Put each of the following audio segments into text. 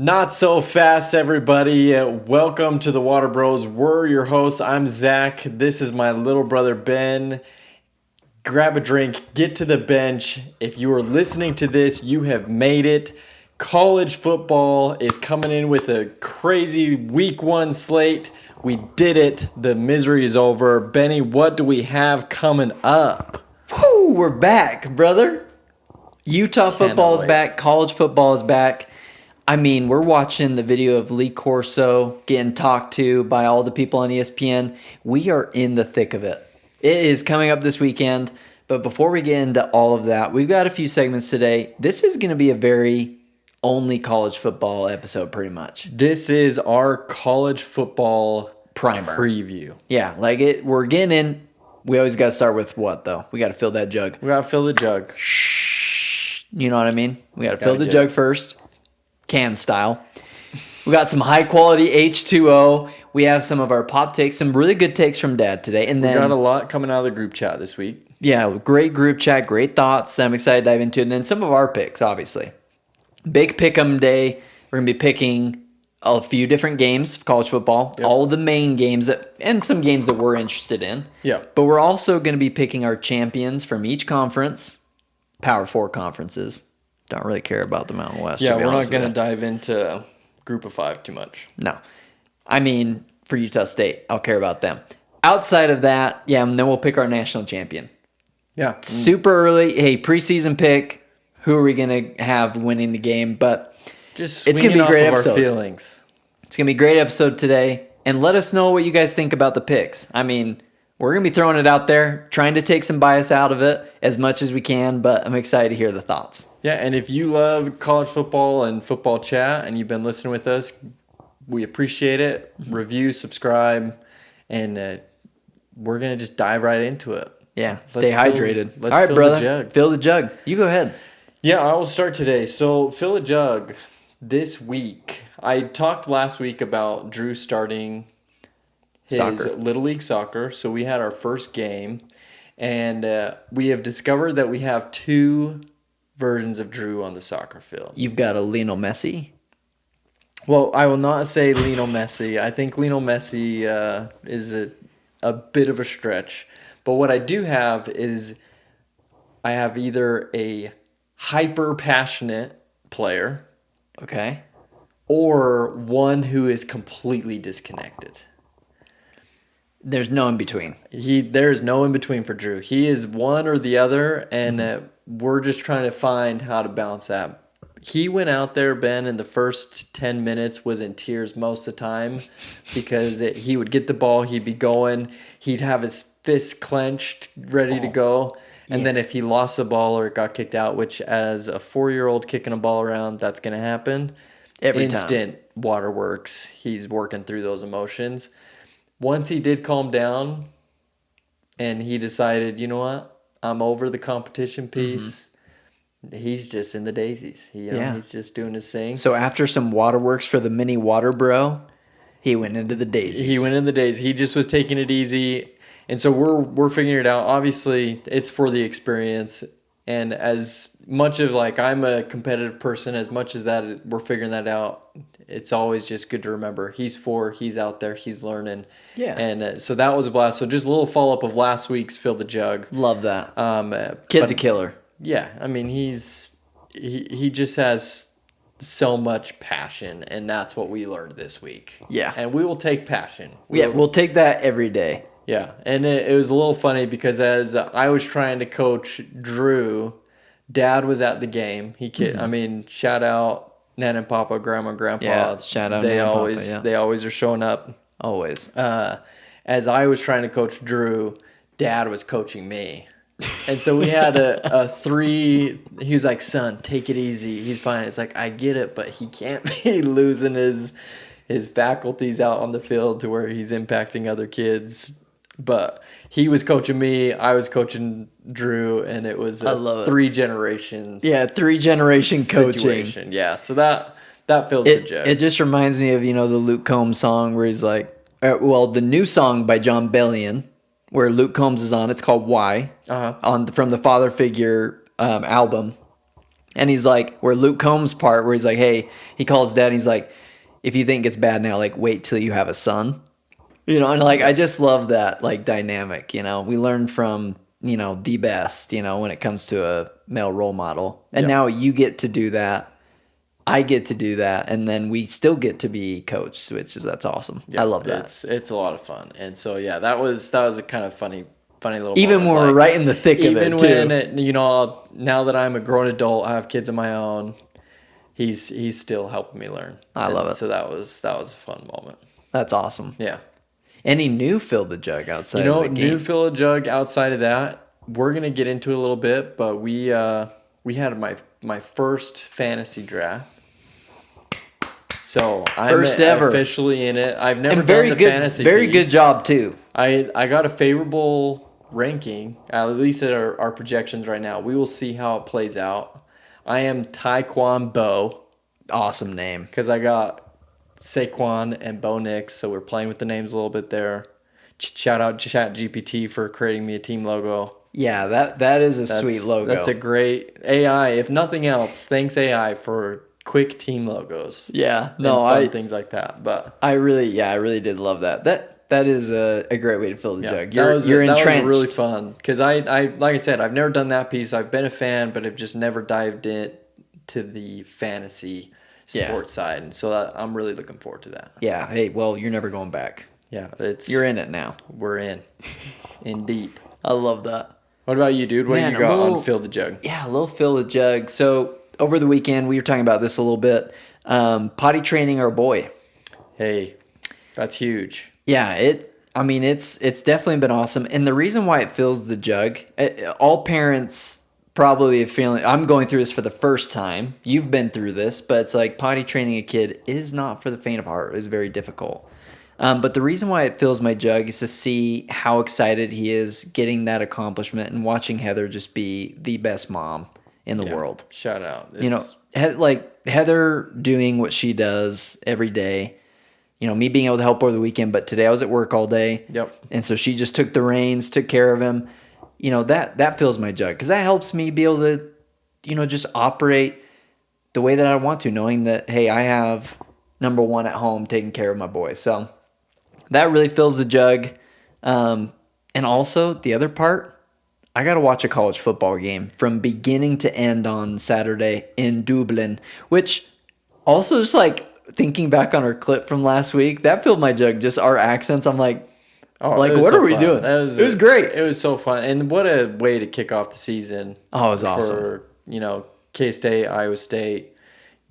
Not so fast, everybody. Welcome to the WaterBros. We're your hosts. I'm Zach. This is my little brother, Ben. Grab a drink, get to the bench. If you are listening to this, you have made it. College football is coming in with a crazy week one slate. We did it. The misery is over. Benny, what do we have coming up? Woo, we're back, brother. Utah football is back. College football is back. I mean, we're watching the video of Lee Corso getting talked to by all the people on ESPN. We are in the thick of it. It is coming up this weekend. But before we get into all of that, we've got a few segments today. This is going to be a very only college football episode, pretty much. This is our college football Primer. preview. Yeah, we're getting in. We always got to start with what, though? We got to fill that jug. We got to fill the jug. Shh. You know what I mean? We got to fill the jug first. Can style. We got some high quality H20. We have some of our pop takes, some really good takes from Dad today. And then we got a lot coming out of the group chat this week. Yeah, great group chat, great thoughts that I'm excited to dive into. And then some of our picks, obviously. Big pick'em day. We're going to be picking a few different games of college football, all of the main games and some games that we're interested in. Yeah. But we're also going to be picking our champions from each conference, Power 4 conferences. Don't really care about the Mountain West. Yeah, we're not going to dive into Group of 5 too much. No. I mean, for Utah State, I'll care about them. Outside of that, and then we'll pick our national champion. Yeah. Super early. Hey, preseason pick. Who are we going to have winning the game? But just it's going to be a great episode. Our feelings. It's going to be a great episode today. And let us know what you guys think about the picks. I mean, we're going to be throwing it out there, trying to take some bias out of it as much as we can, but I'm excited to hear the thoughts. Yeah, and if you love college football and football chat and you've been listening with us, we appreciate it. Review, subscribe, and we're going to just dive right into it. Yeah, stay hydrated. Let's all right, fill brother. the jug. Fill the jug. You go ahead. Yeah, I will start today. So, fill a jug this week. I talked last week about Drew starting his Little League soccer. So, we had our first game, and we have discovered that we have two versions of Drew on the soccer field. You've got a Lionel Messi? Well, I will not say Lionel Messi. I think Lionel Messi is a bit of a stretch. But what I do have is I have either a hyper-passionate player, okay, or one who is completely disconnected. There's no in between. There's no in between for Drew. He is one or the other, and we're just trying to find how to balance that. He went out there, Ben, in the first 10 minutes, was in tears most of the time because he would get the ball, he'd be going, he'd have his fist clenched, ready to go. And then if he lost the ball or got kicked out, which as a 4-year-old kicking a ball around, that's going to happen. Instant waterworks. He's working through those emotions. Once he did calm down and he decided, you know what, I'm over the competition piece. He's just in the daisies. He's just doing his thing. So after some waterworks for the mini water bro, he went into the daisies. He went in the daisies. He just was taking it easy. And so we're figuring it out. Obviously, it's for the experience. And as much of I'm a competitive person, as much as that we're figuring that out, it's always just good to remember he's out there, he's learning. Yeah. And so that was a blast. So just a little follow-up of last week's Fill the Jug. Love that. Kid's a killer. Yeah. I mean, he just has so much passion, and that's what we learned this week. Yeah. And we will take passion. We'll take that every day. Yeah, and it was a little funny because as I was trying to coach Drew, Dad was at the game. I mean, shout out Nan and Papa, Grandma and Grandpa. Yeah, shout out Nan and Papa, yeah. They always are showing up. Always. As I was trying to coach Drew, Dad was coaching me. And so we had a 3. He was like, son, take it easy. He's fine. It's like, I get it, but he can't be losing his faculties out on the field to where he's impacting other kids. But he was coaching me, I was coaching Drew, and it was a 3-generation. Yeah, 3-generation coaching. Situation. Yeah, so that fills the jug. It just reminds me of, the Luke Combs song where he's like, the new song by John Bellion, where Luke Combs is on. It's called Why, from the Father Figure album. And he's like, where Luke Combs' part, where he's like, hey, he calls dad, and he's like, if you think it's bad now, like, wait till you have a son. And like, I just love that, like, dynamic, we learn from, the best, when it comes to a male role model. And now you get to do that. I get to do that. And then we still get to be coached, that's awesome. I love that. It's a lot of fun. And so, yeah, that was a kind of funny little even moment. when we're right in the thick of it, too. Even when, now that I'm a grown adult, I have kids of my own, he's still helping me learn. I love it. So that was a fun moment. That's awesome. Yeah. Any new fill the jug outside of the game? New fill the jug outside of that, we're going to get into it a little bit, but we had my first fantasy draft. So I'm officially in it. I've never done the fantasy Very piece. good job, too. I got a favorable ranking, at least at our projections right now. We will see how it plays out. I am Taekwon Bo. Awesome name. Because I got Saquon and Bo Nix, so we're playing with the names a little bit there. Shout out ChatGPT for creating me a team logo. Yeah, that is a sweet logo. That's a great AI. If nothing else, thanks AI for quick team logos. Yeah, things like that. But I really did love that. That is a great way to fill the jug. You're entrenched. That was really fun because I like I said, I've never done that piece. I've been a fan, but I've just never dived into the fantasy sports side, and so I'm really looking forward to that. Yeah. Hey, well, you're never going back. Yeah, you're in it now. We're in deep. I love that. What about you, dude? What do you got on Fill the Jug? Yeah, a little Fill the Jug. So over the weekend, we were talking about this a little bit. Potty training our boy. Hey, that's huge. Yeah, it's definitely been awesome. And the reason why it fills the jug, all parents probably feeling, I'm going through this for the first time. You've been through this, but it's like potty training a kid is not for the faint of heart. It's very difficult. But the reason why it fills my jug is to see how excited he is getting that accomplishment and watching Heather just be the best mom in the world. Shout out. Like Heather doing what she does every day. Me being able to help over the weekend, but today I was at work all day. Yep. And so she just took the reins, took care of him. That fills my jug because that helps me be able to, just operate the way that I want to, knowing that, hey, I have number one at home taking care of my boy. So that really fills the jug. And also the other part, I got to watch a college football game from beginning to end on Saturday in Dublin, which also just like thinking back on our clip from last week, that filled my jug. Just our accents. I'm like, what are we doing? It was great. It was so fun. And what a way to kick off the season. Oh, it was awesome. For, K-State, Iowa State,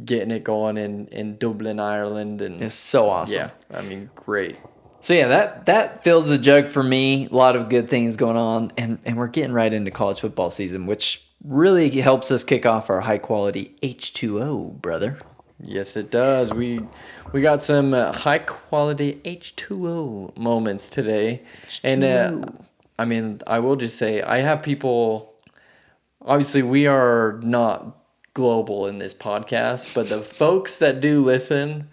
getting it going in Dublin, Ireland. And it's so awesome. Yeah, great. So yeah, that fills the jug for me. A lot of good things going on, and we're getting right into college football season, which really helps us kick off our high quality H20, brother. Yes, it does. We got some high quality H2O moments today, H2O. And I will just say I have people. Obviously, we are not global in this podcast, but the folks that do listen,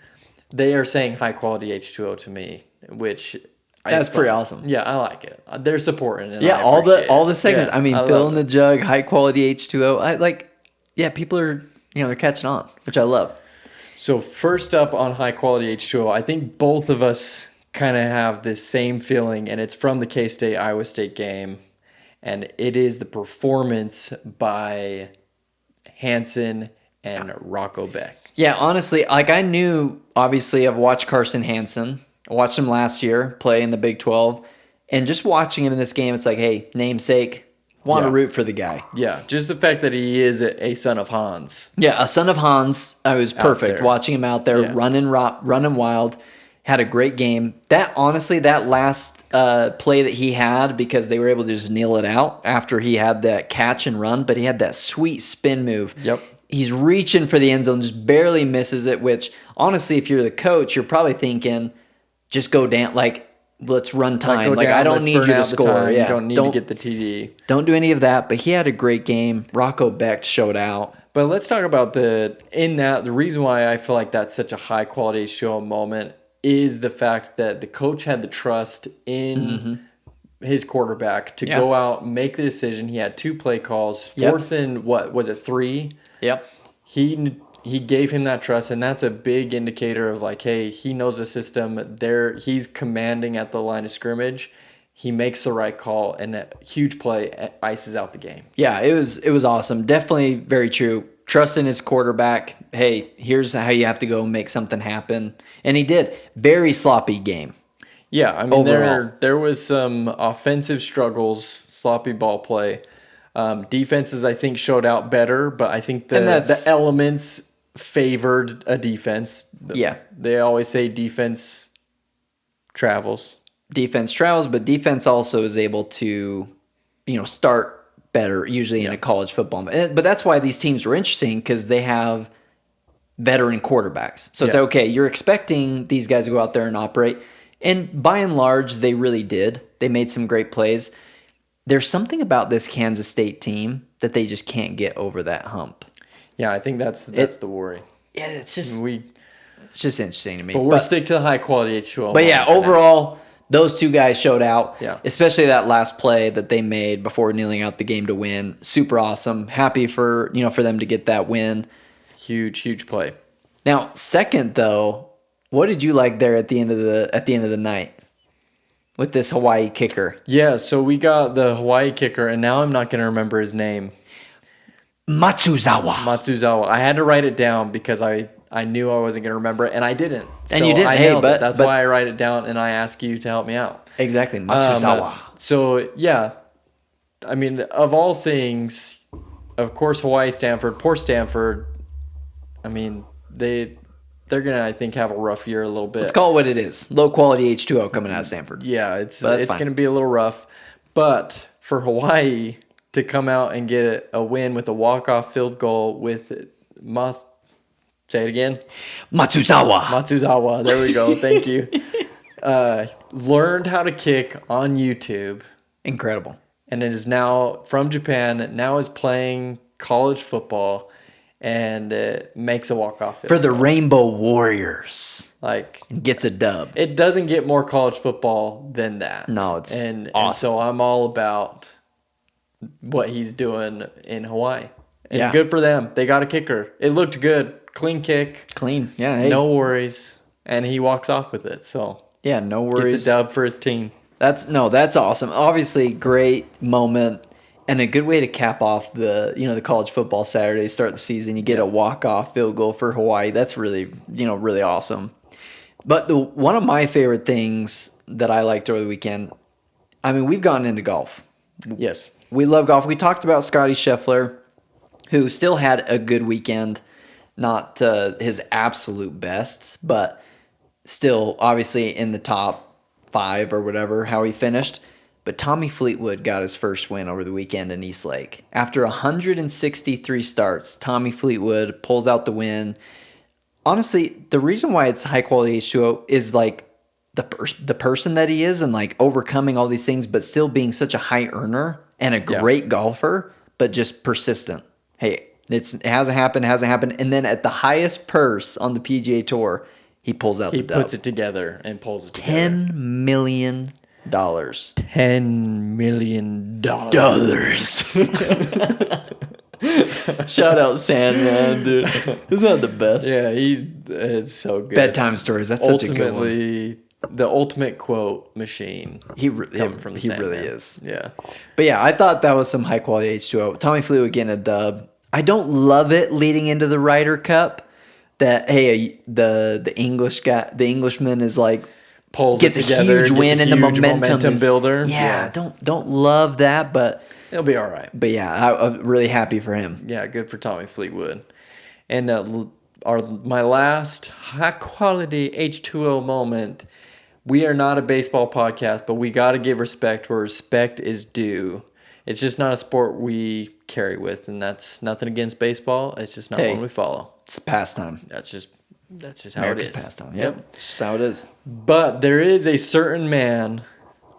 they are saying high quality H2O to me. Which that's pretty awesome. Yeah, I like it. They're supporting it. Yeah, all the segments. Yeah, fill in the jug, high quality H2O. People are they're catching on, which I love. So first up on high quality H2O, I think both of us kind of have this same feeling, and it's from the K-State Iowa State game, and it is the performance by Hansen and Rocco Beck. Yeah, honestly, I knew obviously I've watched Carson Hansen. I watched him last year play in the Big 12. And just watching him in this game, it's like, hey, namesake, want to root for the guy. Yeah, just the fact that he is a son of Hans. Yeah, a son of Hans. I was perfect watching him out there running wild. Had a great game. That last play that he had, because they were able to just kneel it out after he had that catch and run, but he had that sweet spin move. Yep. He's reaching for the end zone, just barely misses it, which honestly, if you're the coach, you're probably thinking, just go down, let's run time. I don't need you to score. Yeah, you don't need to get the TD. Don't do any of that, but he had a great game. Rocco Beck showed out. But let's talk about the reason why I feel like that's such a high quality show moment is the fact that the coach had the trust in his quarterback to go out, make the decision. He had 2 play calls, fourth and what was it, 3? Yep. He gave him that trust, and that's a big indicator of like, hey, he knows the system. He's commanding at the line of scrimmage. He makes the right call, and a huge play ices out the game. Yeah, it was awesome. Definitely very true. Trust in his quarterback. Hey, here's how you have to go make something happen. And he did. Very sloppy game. Yeah, I mean, there was some offensive struggles, sloppy ball play. Defenses, I think, showed out better, but I think the elements favored a defense. Yeah. They always say defense travels. Defense travels, but defense also is able to, start better, usually in a college football. But that's why these teams were interesting, because they have veteran quarterbacks. So it's like, okay, you're expecting these guys to go out there and operate. And by and large, they really did. They made some great plays. There's something about this Kansas State team that they just can't get over that hump. Yeah, I think that's the worry. Yeah, it's just interesting to me. But we'll stick to the high quality H20. But yeah, overall, those two guys showed out. Yeah. Especially that last play that they made before kneeling out the game to win. Super awesome. Happy for them to get that win. Huge play. Now, second though, what did you like there at the end of the night with this Hawaii kicker? Yeah, so we got the Hawaii kicker, and now I'm not going to remember his name. Matsuzawa. I had to write it down because I knew I wasn't going to remember it, and I didn't. And you didn't. That's why I write it down, and I ask you to help me out. Exactly, Matsuzawa. So yeah, I mean, of all things, of course, Hawaii, Stanford, poor Stanford. I mean, they're gonna, I think, have a rough year a little bit. Let's call it what it is. Low quality H2O coming out of Stanford. Yeah, it's gonna be a little rough, but for Hawaii to come out and get a win with a walk-off field goal with say it again. Matsuzawa. There we go. Thank you. Learned how to kick on YouTube. Incredible. And it is now from Japan. Now is playing college football and makes a walk-off field for the goal. Rainbow Warriors. Like, gets a dub. It doesn't get more college football than that. No, it's awesome. And so I'm all about what he's doing in Hawaii. And good for them. They got a kicker. It looked good. Clean kick. Clean. Yeah. Hey. No worries. And he walks off with it. So yeah, no worries. Gets a dub for his team. That's awesome. Obviously, great moment and a good way to cap off the college football Saturday, start the season. You get a walk-off field goal for Hawaii. That's really, really awesome. But one of my favorite things that I liked over the weekend, I mean, we've gotten into golf. Yes. We love golf. We talked about Scotty Scheffler, who still had a good weekend. Not his absolute best, but still obviously in the top 5 or whatever, how he finished. But Tommy Fleetwood got his first win over the weekend in East Lake. After 163 starts, Tommy Fleetwood pulls out the win. Honestly, the reason why it's high quality H2O is like the person that he is and like overcoming all these things, but still being such a high earner and a great golfer, but just persistent. Hey, it hasn't happened. And then at the highest purse on the PGA Tour, he pulls out the dub. He puts it together and pulls it together. $10 million. $10 million. Shout out Sandman, dude. Isn't that the best? Yeah, it's so good. Bedtime stories. That's such a good one. Ultimately, the ultimate quote machine. Coming from the he Sandman. really is. Yeah. But yeah, I thought that was some high quality H2O. Tommy Fleetwood getting a dub. I don't love it leading into the Ryder Cup that the Englishman is like gets a huge win and the momentum builder. Yeah, don't love that, but it'll be all right. But yeah, I'm really happy for him. Yeah, good for Tommy Fleetwood. And my last high quality H2O moment. We are not a baseball podcast, but we got to give respect where respect is due. It's just not a sport we carry with, and that's nothing against baseball. It's just not one we follow. It's pastime. That's just how America's it is. Pastime. Yep. That's how it is. But there is a certain man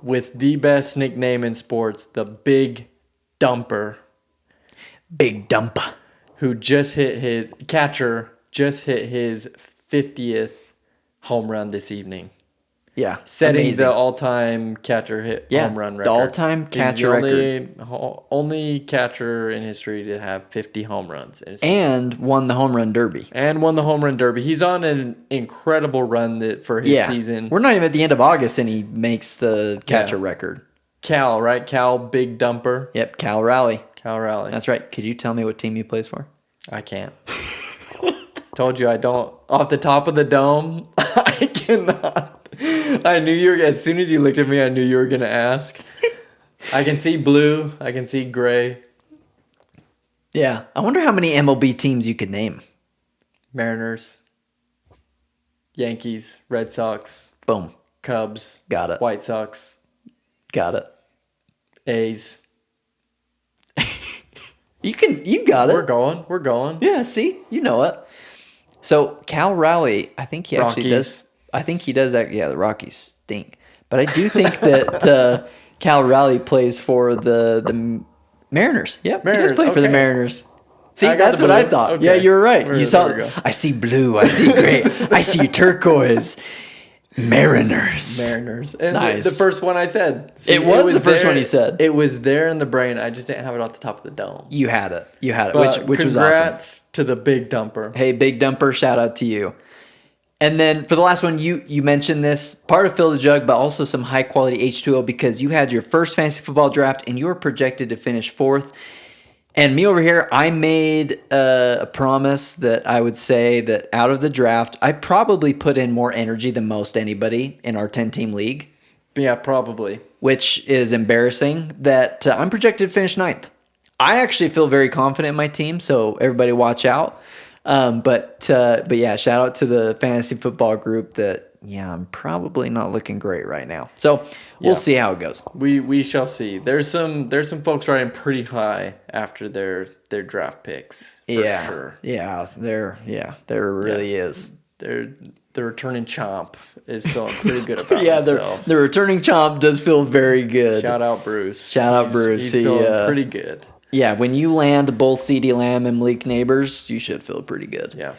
with the best nickname in sports, the Big Dumper. Big Dumper. Who just hit his 50th home run this evening. Yeah, setting amazing. the all-time catcher home run record. The all-time catcher record. Only catcher in history to have 50 home runs in a season. And won the home run derby. And won the home run derby. He's on an incredible run for his season. We're not even at the end of August, and he makes the catcher record. Cal, right? Cal, big dumper. Yep, Cal Raleigh. Cal Raleigh. That's right. Could you tell me what team he plays for? I can't. Told you I don't. Off the top of the dome, I cannot. I knew you were. As soon as you looked at me, I knew you were going to ask. I can see blue. I can see gray. Yeah. I wonder how many MLB teams you could name. Mariners, Yankees, Red Sox. Boom. Cubs. Got it. White Sox. Got it. A's. You got it. We're going. Yeah, see? You know it. So Cal Raleigh, I think he actually does. I think he does that. Yeah, the Rockies stink. But I do think that Cal Raleigh plays for the Mariners. Yep, Mariners. He does play for the Mariners. See, that's what I thought. Okay. Yeah, you were right. You saw. I see blue. I see gray. I see turquoise. Mariners. And nice. The first one I said. See, it was the first one you said. It was there in the brain. I just didn't have it off the top of the dome. You had it. But which was awesome. Congrats to the big dumper. Hey, big dumper, shout out to you. And then for the last one, you mentioned this, part of Fill the Jug, but also some high quality H20 because you had your first fantasy football draft and you were projected to finish 4th. And me over here, I made a promise that I would say that out of the draft, I probably put in more energy than most anybody in our 10-team league. Yeah, probably. Which is embarrassing that I'm projected to finish 9th. I actually feel very confident in my team, so everybody watch out. But yeah, shout out to the fantasy football group that, yeah, I'm probably not looking great right now. So we'll see how it goes. We shall see. There's some folks riding pretty high after their draft picks. For sure. Yeah, there really is. The returning chomp is feeling pretty good about himself. The returning chomp does feel very good. Shout out Bruce. He's feeling pretty good. Yeah, when you land both CD Lamb and Malik Neighbors, you should feel pretty good. Yeah.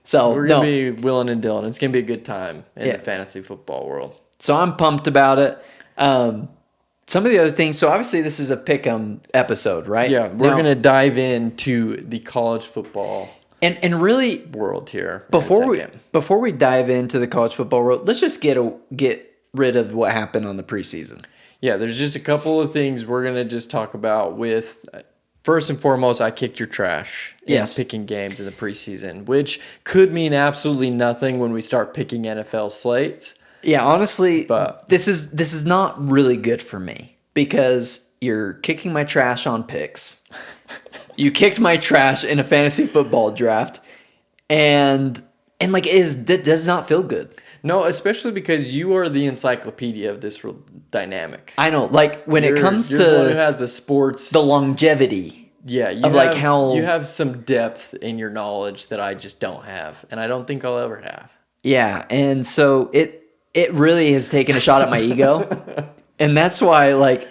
So we're going to be willing and dealing. It's going to be a good time in the fantasy football world. So I'm pumped about it. Some of the other things, so obviously this is a pick'em episode, right? Yeah, we're going to dive into the college football and really world here. Before we dive into the college football world, let's just get rid of what happened on the preseason. Yeah, there's just a couple of things we're going to just talk about with. First and foremost, I kicked your trash in picking games in the preseason, which could mean absolutely nothing when we start picking NFL slates. Yeah, honestly, but this is not really good for me because you're kicking my trash on picks. You kicked my trash in a fantasy football draft, and like that does not feel good. No, especially because you are the encyclopedia of this dynamic. I know, like when it comes to the one who has the sports, the longevity. Yeah, you have some depth in your knowledge that I just don't have, and I don't think I'll ever have. Yeah, and so it really has taken a shot at my ego, and that's why, like,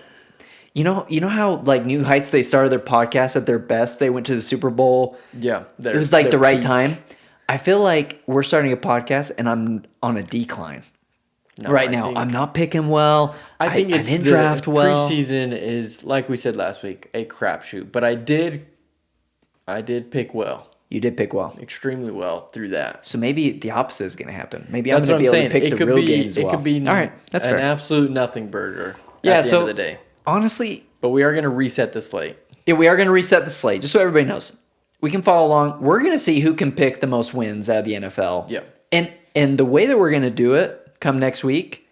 you know how like New Heights, they started their podcast at their best. They went to the Super Bowl. Yeah, it was like the right time. I feel like we're starting a podcast and I'm on a decline now. I'm not picking well. I think I didn't draft well. Preseason is, like we said last week, a crapshoot. But I did pick well. You did pick well. Extremely well through that. So maybe the opposite is going to happen. Maybe I'm going to be able to pick the real games well. It could be all right. That's fair. An absolute nothing burger at the end of the day. Honestly. But we are going to reset the slate. Yeah, we are going to reset the slate, just so everybody knows. We can follow along. We're going to see who can pick the most wins out of the NFL. Yeah. And the way that we're going to do it come next week,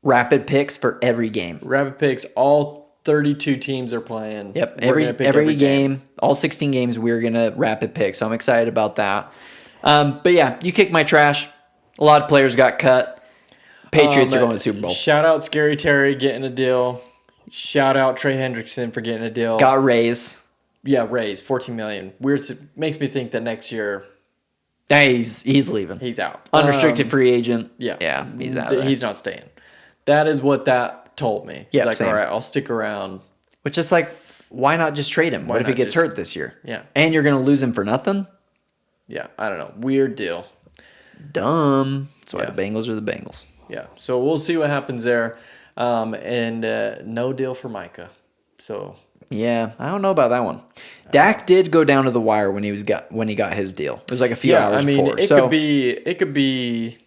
rapid picks for every game. Rapid picks, all 32 teams are playing. Yep. Every game, all 16 games, we're going to rapid pick. So I'm excited about that. But yeah, you kicked my trash. A lot of players got cut. Patriots are going to the Super Bowl. Shout out Scary Terry getting a deal. Shout out Trey Hendrickson for getting a deal. Got raised. Yeah, raised $14 million. Weird. Makes me think that next year, he's leaving. He's out. Unrestricted free agent. Yeah, he's out. He's not staying. That is what that told me. Yeah, he's like, same. all right, I'll stick around. Which is like, why not just trade him? What if he gets hurt this year? Yeah, and you're gonna lose him for nothing. Yeah, I don't know. Weird deal. Dumb. That's why the Bengals are the Bengals. Yeah. So we'll see what happens there. And no deal for Micah. So Yeah, I don't know about that one. Dak did go down to the wire when he got his deal. It was like a few hours before. It could be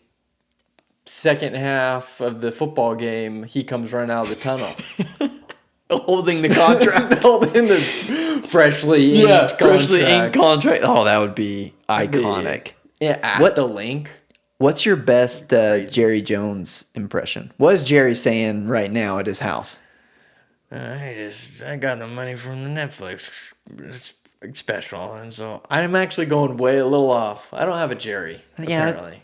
second half of the football game. He comes running out of the tunnel, holding the contract, holding the freshly inked contract. Oh, that would be iconic. What the link? What's your best Jerry Jones impression? What is Jerry saying right now at his house? I got the money from the Netflix special, and so I'm actually going a little off. I don't have a Jerry, apparently.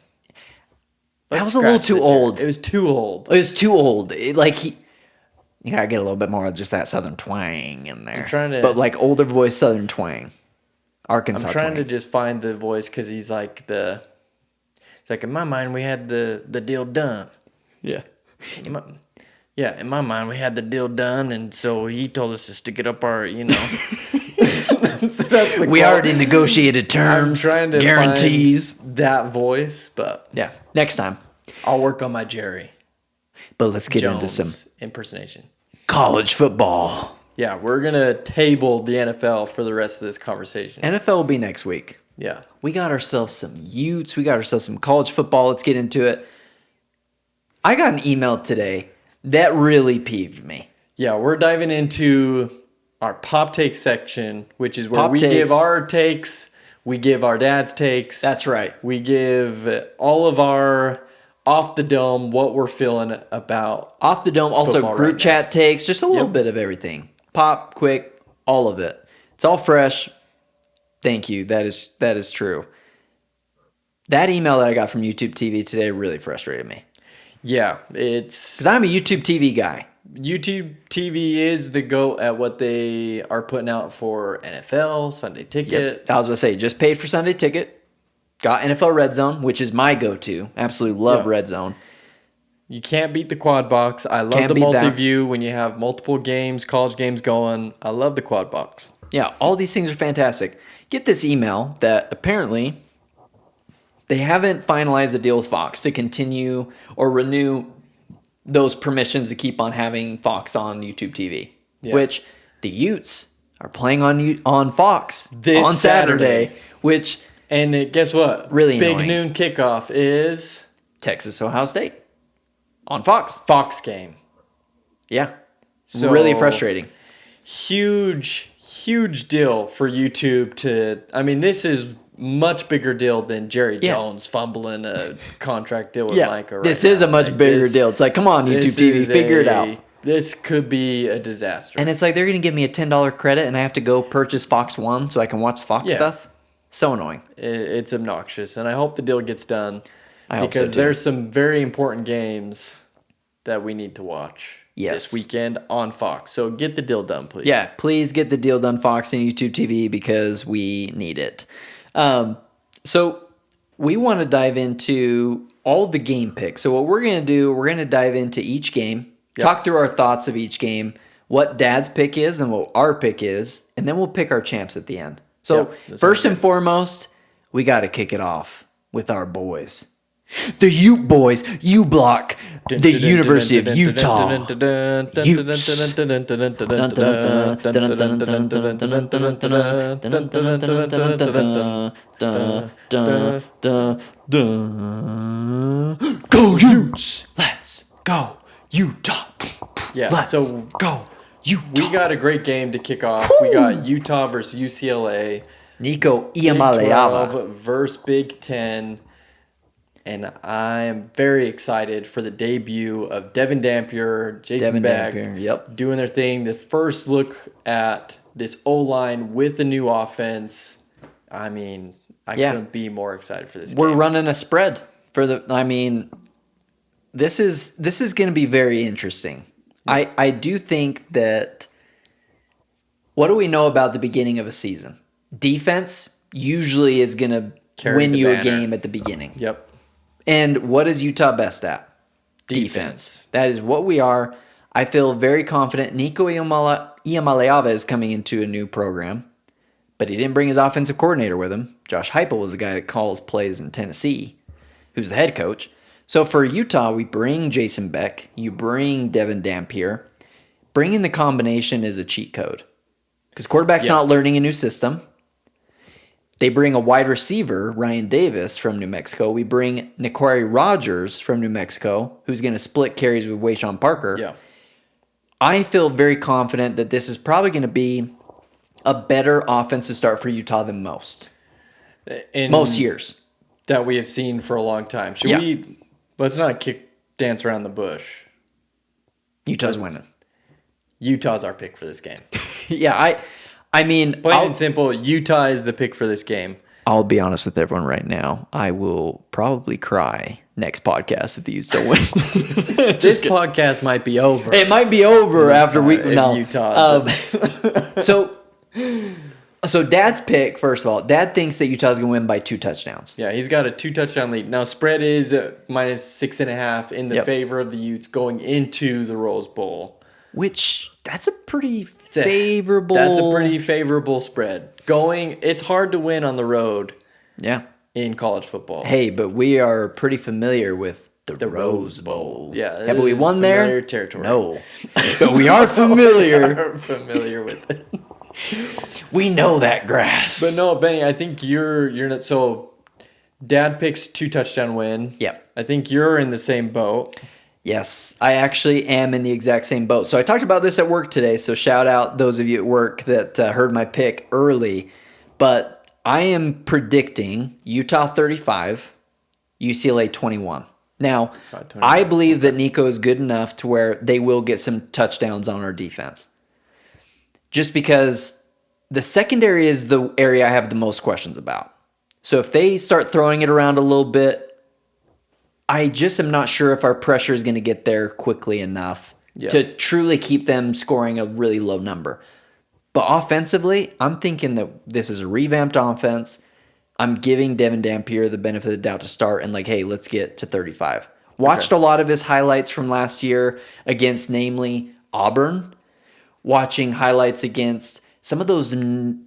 That was a little too old. It was too old. It was too old. You gotta get a little bit more of just that Southern twang in there. But like older voice Southern twang. Arkansas I'm trying to just find the voice because he's like, in my mind, we had the deal done. Yeah. In my mind, we had the deal done, and so he told us to stick it up our, We already negotiated terms, I'm trying to guarantees. Find that voice, but yeah, next time. I'll work on my Jerry. But let's get Jones into some impersonation. College football. Yeah, we're going to table the NFL for the rest of this conversation. NFL will be next week. Yeah. We got ourselves some Utes. We got ourselves some college football. Let's get into it. I got an email today that really peeved me. Yeah, we're diving into our pop take section, which is where we give our takes, we give our dad's takes. That's right. We give all of our off the dome, what we're feeling about off the dome, also group chat takes, just a little bit of everything. Pop, quick, all of it. It's all fresh. Thank you. That is true. That email that I got from YouTube TV today really frustrated me. Yeah, it's because I'm a YouTube TV guy. YouTube TV is the GOAT at what they are putting out for NFL, Sunday Ticket. Yep. I was going to say, just paid for Sunday Ticket. Got NFL Red Zone, which is my go-to. Absolutely love Red Zone. You can't beat the quad box. I love the multi-view when you have multiple games, college games going. I love the quad box. Yeah, all these things are fantastic. Get this email that apparently they haven't finalized a deal with Fox to continue or renew those permissions to keep on having Fox on YouTube TV, which the Utes are playing on Fox on Saturday, which... And guess what? Really Big annoying. noon kickoff is... Texas, Ohio State on Fox. Fox game. Yeah. So really frustrating. Huge deal for YouTube to... I mean, this is much bigger deal than Jerry Jones fumbling a contract deal with Micah this is a much bigger deal. It's like, come on, YouTube TV, figure it out. This could be a disaster. And it's like they're going to give me a $10 credit and I have to go purchase Fox One so I can watch Fox stuff. So annoying. It's obnoxious, and I hope the deal gets done. Because there's some very important games that we need to watch this weekend on Fox. So get the deal done, please. Yeah, please get the deal done, Fox and YouTube TV, because we need it. So we want to dive into all the game picks. So what we're going to do, we're going to dive into each game, talk through our thoughts of each game, what Dad's pick is, and what our pick is, and then we'll pick our champs at the end. So first and foremost, we got to kick it off with our boys. The Ute boys, U-Block, the University of Utah. Utes. Go Utes! Let's go Utah! Yeah, Let's so go Utah! We got a great game to kick off. Woo! We got Utah versus UCLA. Nico Big Iamaleava 12 versus Big 10. And I am very excited for the debut of Devin Dampier, Jason Beck, doing their thing. The first look at this O-line with the new offense. I mean, I couldn't be more excited for this game. We're running a spread for this is going to be very interesting. I do think that what do we know about the beginning of a season? Defense usually is going to win you a game at the beginning. Yep. And what is Utah best at? Defense. That is what we are. I feel very confident. Nico Iamaleava is coming into a new program, but he didn't bring his offensive coordinator with him. Josh Heupel was the guy that calls plays in Tennessee, who's the head coach. So for Utah, we bring Jason Beck. You bring Devin Dampier. Bringing the combination is a cheat code because quarterback's not learning a new system. They bring a wide receiver, Ryan Davis from New Mexico. We bring Niquari Rogers from New Mexico, who's going to split carries with Wayshawn Parker. Yeah. I feel very confident that this is probably going to be a better offensive start for Utah than most years that we have seen for a long time. Let's not dance around the bush. Utah's winning. Utah's our pick for this game. Yeah, I mean, plain and simple, Utah is the pick for this game. I'll be honest with everyone right now. I will probably cry next podcast if the Utes don't win. This podcast might be over. It might be over after week. No, Utah. So Dad's pick, first of all, Dad thinks that Utah's going to win by 2 touchdowns. Yeah, he's got a 2-touchdown lead. Now, spread is minus 6.5 in the favor of the Utes going into the Rose Bowl. Which, that's a pretty favorable... That's a pretty favorable spread. It's hard to win on the road in college football. Hey, but we are pretty familiar with the Rose Bowl. Yeah. Have we won there? Familiar territory. No. But we are familiar. We are familiar with it. We know that grass. But no, Benny, I think you're not... So, Dad picks 2-touchdown win. Yep. I think you're in the same boat. Yes, I actually am in the exact same boat. So I talked about this at work today, so shout out those of you at work that heard my pick early. But I am predicting Utah 35, UCLA 21. Now, I believe that Nico is good enough to where they will get some touchdowns on our defense. Just because the secondary is the area I have the most questions about. So if they start throwing it around a little bit, I just am not sure if our pressure is going to get there quickly enough to truly keep them scoring a really low number. But offensively, I'm thinking that this is a revamped offense. I'm giving Devin Dampier the benefit of the doubt to start and hey, let's get to 35. Watched a lot of his highlights from last year against, namely, Auburn. Watching highlights against some of those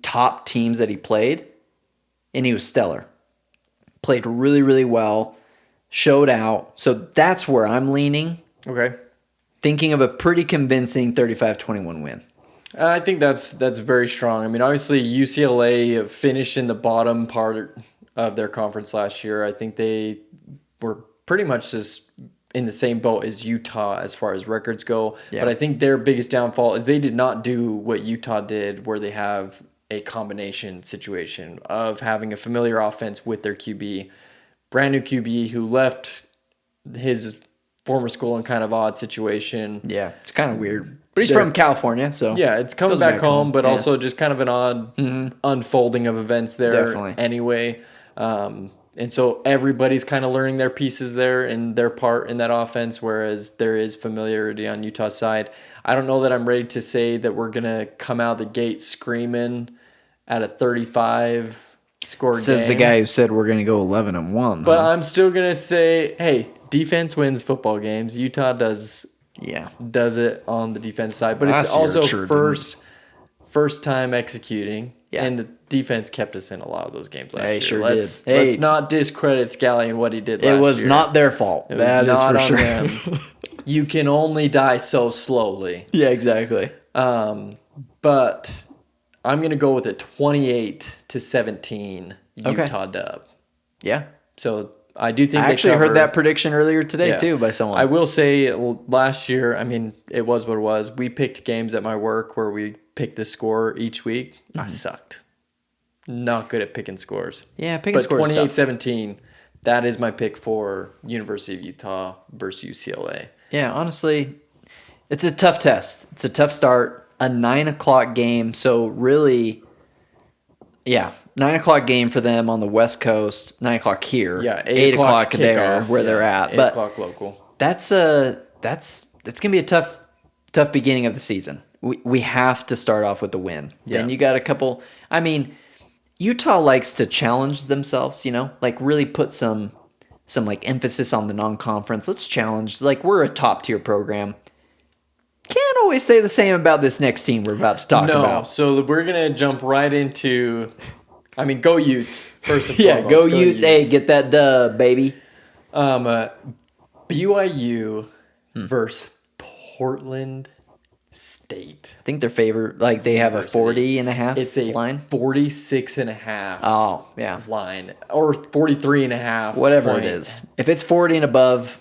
top teams that he played, and he was stellar. Played really, really well. Showed out. So that's where I'm leaning. Okay. Thinking of a pretty convincing 35-21 win. I think that's very strong. I mean, obviously, UCLA finished in the bottom part of their conference last year. I think they were pretty much just in the same boat as Utah as far as records go. Yeah. But I think their biggest downfall is they did not do what Utah did, where they have a combination situation of having a familiar offense with their QB. Brand new QB who left his former school in kind of odd situation. Yeah, it's kind of weird. But he's from California, so... Yeah, it's coming back home, but also just kind of an odd unfolding of events there anyway. And so everybody's kind of learning their pieces there and their part in that offense, whereas there is familiarity on Utah's side. I don't know that I'm ready to say that we're going to come out of the gate screaming at a 35... score Says game. The guy who said we're going to go 11-1. But I'm still going to say, hey, defense wins football games. Utah does it on the defense side. But it's also first time executing. Yeah. And the defense kept us in a lot of those games last year. Sure Let's not discredit Scally and what he did last year. It was not their fault. That is for sure. Them. You can only die so slowly. Yeah, exactly. But... I'm going to go with a 28-17 Utah dub. Yeah. So I do think I actually heard that prediction earlier today too by someone. I will say last year, I mean, it was what it was. We picked games at my work where we picked the score each week. I sucked. Not good at picking scores. Yeah, picking scores. But 28-17, that is my pick for University of Utah versus UCLA. Yeah, honestly, it's a tough test. It's a tough start. A 9:00 game, so really, 9:00 game for them on the West Coast. 9:00 here. Yeah, 8:00 there where they're at. 8:00 local. That's gonna be a tough beginning of the season. We have to start off with a win. Yeah. Then you got a couple. I mean, Utah likes to challenge themselves. Really put some emphasis on the non-conference. Let's challenge. We're a top tier program. Can't always say the same about this next team we're about to talk about. No, so we're going to jump right into, go Utes, first and foremost. Go Utes. Hey, get that dub, baby. BYU versus Portland State. I think their favorite, like they have a 40.5 It's a line. 46.5 Oh, yeah. line. Or 43.5. Whatever it is. If it's 40 and above,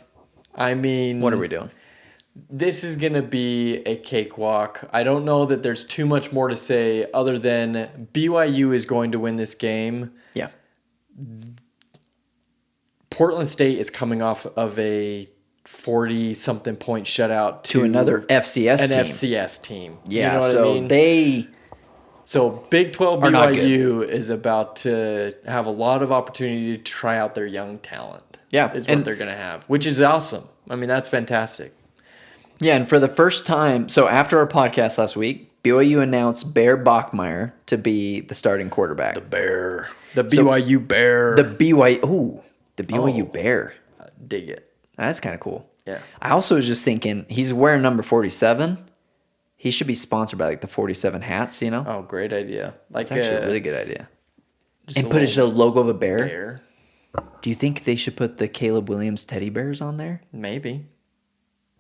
I mean, what are we doing? This is going to be a cakewalk. I don't know that there's too much more to say other than BYU is going to win this game. Yeah. Portland State is coming off of a 40-something point shutout To another FCS team. An FCS team. Yeah, you know so what I mean? So Big 12 are not BYU is about to have a lot of opportunity to try out their young talent. Yeah, is what they're going to have, which is awesome. I mean, that's fantastic. Yeah, and for the first time, so after our podcast last week, BYU announced Bear Bachmeier to be the starting quarterback. The Bear. The BYU Bear. The BYU Bear. Dig it. That's kind of cool. Yeah. I also was just thinking, he's wearing number 47. He should be sponsored by like the 47 hats, you know? Oh, great idea. Like It's actually a really good idea. just And a put his little logo of a bear. bear. Do you think they should put the Caleb Williams teddy bears on there? Maybe.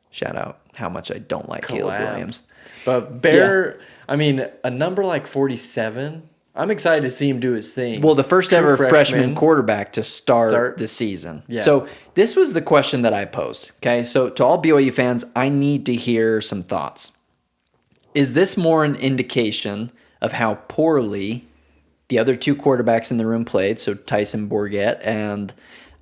Shout out how much I don't like Caleb Collab. Williams. But Bear, I mean, a number like 47, I'm excited to see him do his thing. Well, the first True ever freshman quarterback to start the season. Yeah. So this was the question that I posed. Okay, so to all BYU fans, I need to hear some thoughts. Is this more an indication of how poorly the other two quarterbacks in the room played? So Tyson Bourget and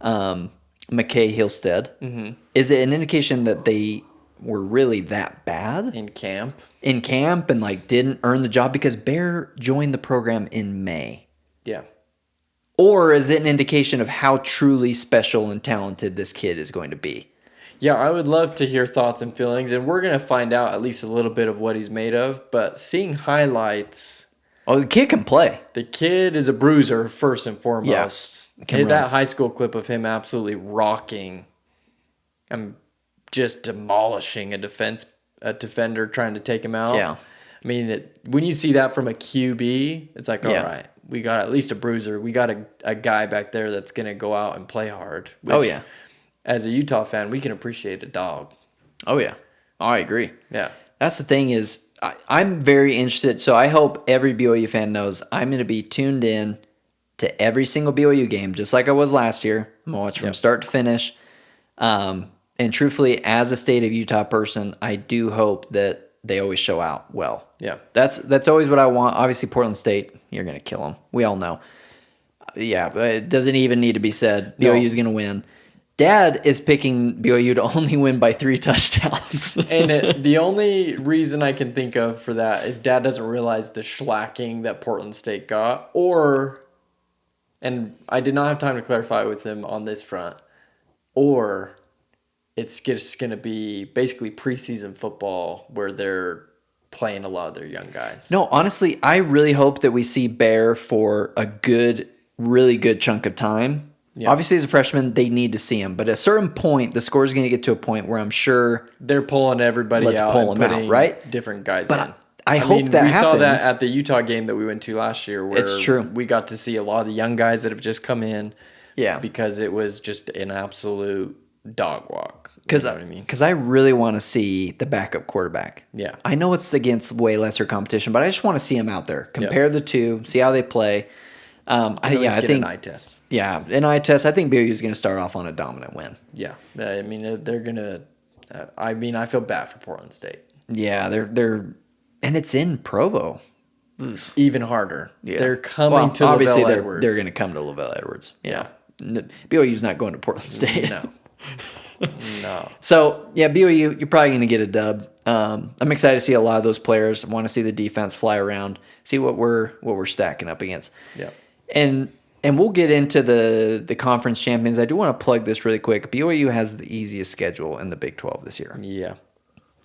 McKay Hillstead. Mm-hmm. Is it an indication that they were really that bad in camp and like didn't earn the job because Bear joined the program in May? Yeah. Or is it an indication of how truly special and talented this kid is going to be? Yeah, I would love to hear thoughts and feelings, and we're going to find out at least a little bit of what he's made of. But seeing highlights, Oh, the kid can play. the kid is a bruiser first and foremost. can That run. high school clip of him absolutely rocking and just demolishing a defender trying to take him out. Yeah. I mean, when you see that from a QB, it's like, all Yeah. right, we got at least a bruiser. We got a guy back there that's going to go out and play hard. Oh, which, yeah. As a Utah fan, we can appreciate a dog. Oh, yeah. Oh, I agree. Yeah. That's the thing is I'm very interested. So I hope every BYU fan knows I'm going to be tuned in to every single BYU game, just like I was last year. I'm going to watch from start to finish. And truthfully, as a state of Utah person, I do hope that they always show out well. Yeah. That's always what I want. Obviously, Portland State, you're going to kill them. We all know. Yeah, but it doesn't even need to be said. BYU is going to win. Dad is picking BYU to only win by 3 touchdowns. And the only reason I can think of for that is Dad doesn't realize the shellacking that Portland State got, and I did not have time to clarify with him on this front, or it's just going to be basically preseason football where they're playing a lot of their young guys. No, honestly, I really hope that we see Bear for a really good chunk of time. Yeah. Obviously, as a freshman, they need to see him. But at a certain point, the score is going to get to a point where I'm sure they're pulling everybody out pull and them putting out, right? different guys but in. I hope mean, that we happens. saw that at the Utah game that we went to last year where it's true. We got to see a lot of the young guys that have just come in. Yeah. Because it was just an absolute dog walk. You know what I mean? Because I really want to see the backup quarterback. Yeah. I know it's against way lesser competition, but I just want to see him out there. Compare the two, see how they play. I think an eye test. Yeah, an eye test. I think BYU is going to start off on a dominant win. Yeah, I mean they're gonna. I feel bad for Portland State. Yeah, they're and it's in Provo. Even harder. Yeah. They're coming to obviously Lavelle Edwards. They're going to come to Lavelle Edwards. Yeah. BYU's not going to Portland State. No. No. So, yeah, BYU, you're probably going to get a dub. I'm excited to see a lot of those players. I want to see the defense fly around, see what we're stacking up against. Yeah. And we'll get into the conference champions. I do want to plug this really quick. BYU has the easiest schedule in the Big 12 this year. Yeah.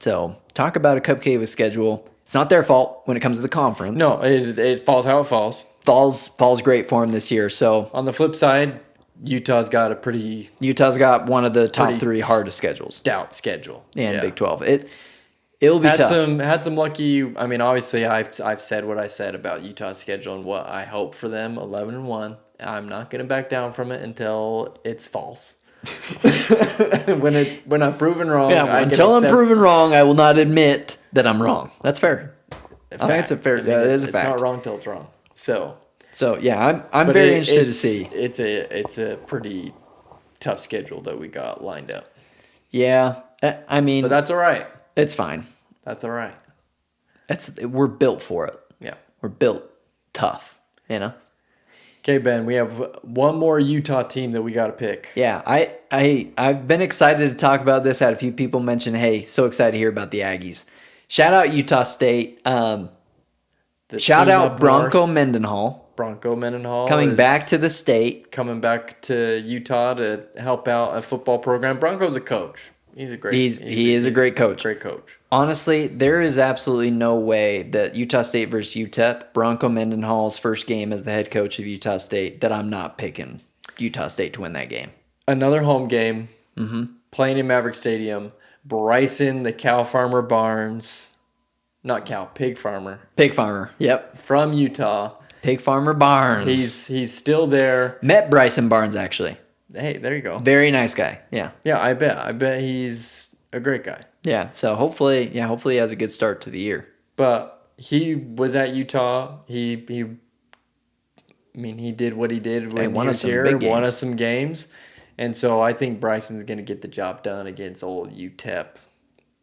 So, talk about a cupcake of a schedule. It's not their fault when it comes to the conference. No, it falls how it falls. Falls great for them this year. So, on the flip side, Utah's got one of the top 3 hardest schedules. Stout schedule. And Big 12. It'll be tough. Had some lucky. I mean, obviously, I've said what I said about Utah's schedule and what I hope for them. 11-1. I'm not going to back down from it until it's false. when I'm proven wrong. Yeah, until I'm proven wrong, I will not admit that I'm wrong. That's fair. I think it's a fair. That is a fact. It's not wrong till it's wrong. So yeah, I'm very interested to see. It's a pretty tough schedule that we got lined up. Yeah, I mean, but that's all right. It's fine. That's all right. We're built for it. Yeah, we're built tough. You know. Okay, Ben, we have one more Utah team that we got to pick. Yeah, I've been excited to talk about this. I had a few people mention, hey, so excited to hear about the Aggies. Shout out Utah State. Shout out Bronco Mendenhall. Bronco Mendenhall coming back to the state. Coming back to Utah to help out a football program. Bronco's a coach. He's a great. He is a great coach. Great coach. Honestly, there is absolutely no way that Utah State versus UTEP, Bronco Mendenhall's first game as the head coach of Utah State, that I'm not picking Utah State to win that game. Another home game. Playing in Maverick Stadium. Bryson, the cow farmer Barnes, not cow, pig farmer. Pig farmer. Yep. From Utah. Pig farmer Barnes. He's still there. Met Bryson Barnes actually. Hey, there you go. Very nice guy. Yeah. Yeah, I bet he's a great guy. Yeah, so hopefully he has a good start to the year. But he was at Utah. He did what he did when he was here. Won us some games. And so I think Bryson's going to get the job done against old UTEP.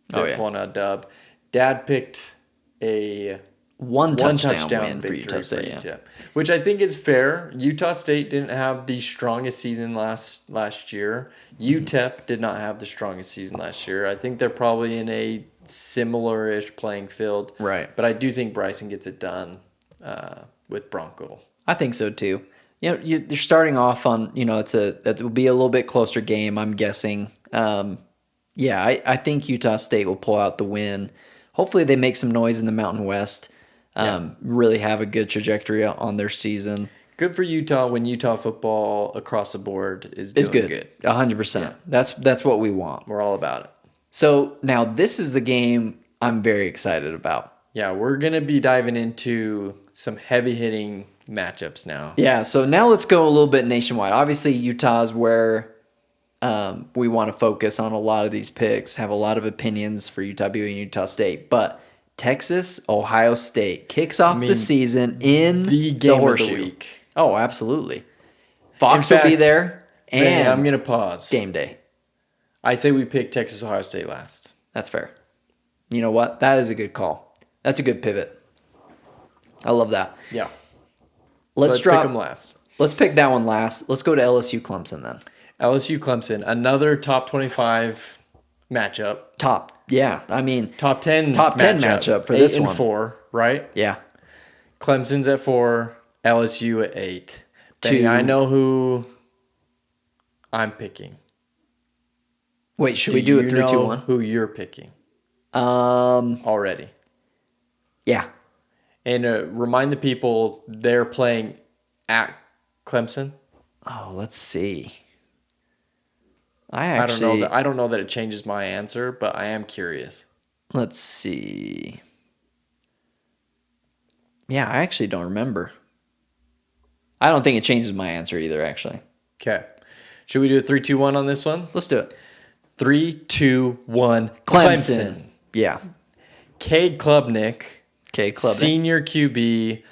They're pulling out a dub. Dad picked a one touchdown win for Utah State, yeah. Which I think is fair. Utah State didn't have the strongest season last year. UTEP did not have the strongest season last year. I think they're probably in a similar-ish playing field. Right. But I do think Bryson gets it done with Bronco. I think so too. You know, you're starting off on, it will be a little bit closer game, I'm guessing. I think Utah State will pull out the win. Hopefully they make some noise in the Mountain West. Really have a good trajectory on their season. Good for Utah when Utah football across the board is doing good. 100%. That's what we want. We're all about it. So now this is the game I'm very excited about. Yeah, we're going to be diving into some heavy-hitting matchups now. Yeah, so now let's go a little bit nationwide. Obviously, Utah's where we want to focus on a lot of these picks, have a lot of opinions for Utah BYU and Utah State. But Texas, Ohio State kicks off the season in the game Horseshoe. Of the week. Oh, absolutely. Fox will be there. And I'm going to pause. Game day. I say we pick Texas, Ohio State last. That's fair. You know what? That is a good call. That's a good pivot. I love that. Yeah. Let's pick them last. Let's pick that one last. Let's go to LSU Clemson then. LSU Clemson, another top 25 matchup. Top 10 matchup for this one. 8-4, right? Yeah. Clemson's at 4, LSU at 8. Benny, I know who I'm picking. Wait, should we do it 3, 2, 1? Who you're picking? Already. Yeah. And remind the people they're playing at Clemson. Oh, let's see. I don't know that it changes my answer, but I am curious. Let's see. Yeah, I actually don't remember. I don't think it changes my answer either, actually. Okay. Should we do a 3, 2, 1 on this one? Let's do it. 3, 2, 1. Clemson. Yeah. Cade Klubnik. Senior QB.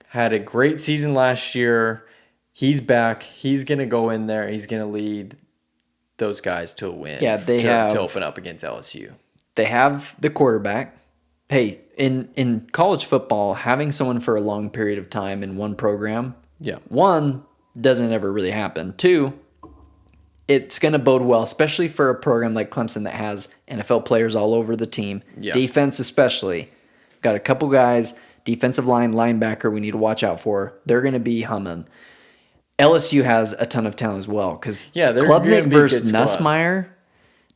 Had a great season last year. He's back. He's going to go in there. He's going to lead those guys to a win. Yeah, to open up against LSU. They have the quarterback. Hey, in college football, having someone for a long period of time in one program, one, doesn't ever really happen. 2, it's going to bode well, especially for a program like Clemson that has NFL players all over the team. Yeah. Defense especially. Got a couple guys, defensive line, linebacker we need to watch out for. They're going to be humming. LSU has a ton of talent as well because Klubnik versus Nussmeier.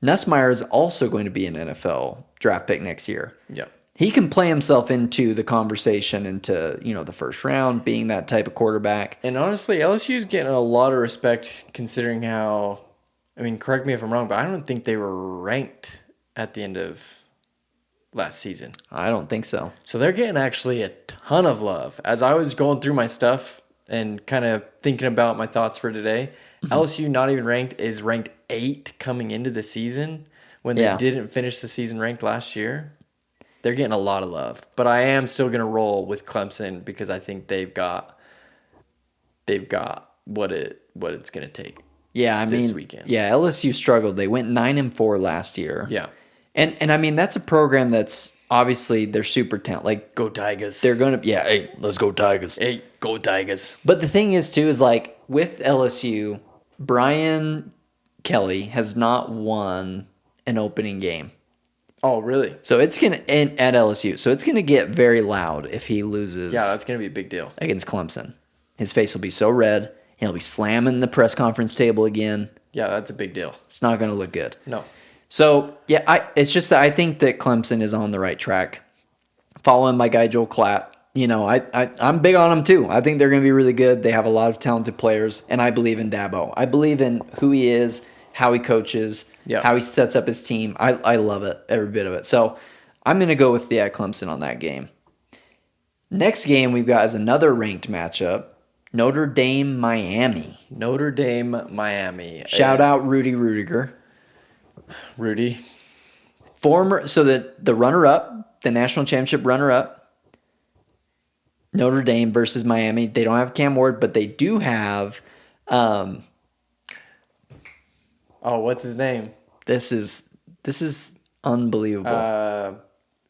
Nussmeier is also going to be an NFL draft pick next year. Yeah. He can play himself into the conversation into, the first round, being that type of quarterback. And honestly, LSU is getting a lot of respect considering how, correct me if I'm wrong, but I don't think they were ranked at the end of last season. I don't think so. So they're getting actually a ton of love. As I was going through my stuff and kind of thinking about my thoughts for today, LSU not even ranked is ranked 8 coming into the season when they didn't finish the season ranked last year. They're getting a lot of love, but I am still going to roll with Clemson because I think they've got what it's going to take. Yeah, I mean, this weekend. Yeah, LSU struggled. They went 9-4 last year. Yeah, and I mean that's a program that's obviously they're super talented. Like go Tigers. They're gonna hey, let's go Tigers. Hey, go Tigers. But the thing is too is like with LSU, Brian Kelly has not won an opening game. Oh, really? So it's gonna at LSU. So it's gonna get very loud if he loses. Yeah, that's gonna be a big deal against Clemson. His face will be so red. He'll be slamming the press conference table again. Yeah, that's a big deal. It's not gonna look good. No. So yeah, it's just that I think that Clemson is on the right track. Following my guy Joel Klatt. You know, I'm big on them too. I think they're going to be really good. They have a lot of talented players, and I believe in Dabo. I believe in who he is, how he coaches, how he sets up his team. I love it, every bit of it. So I'm going to go with Clemson on that game. Next game we've got is another ranked matchup, Notre Dame, Miami. Notre Dame, Miami. Shout out Rudy Rudiger. Rudy. So the runner-up, the national championship runner-up, Notre Dame versus Miami. They don't have Cam Ward, but they do have. What's his name? This is unbelievable.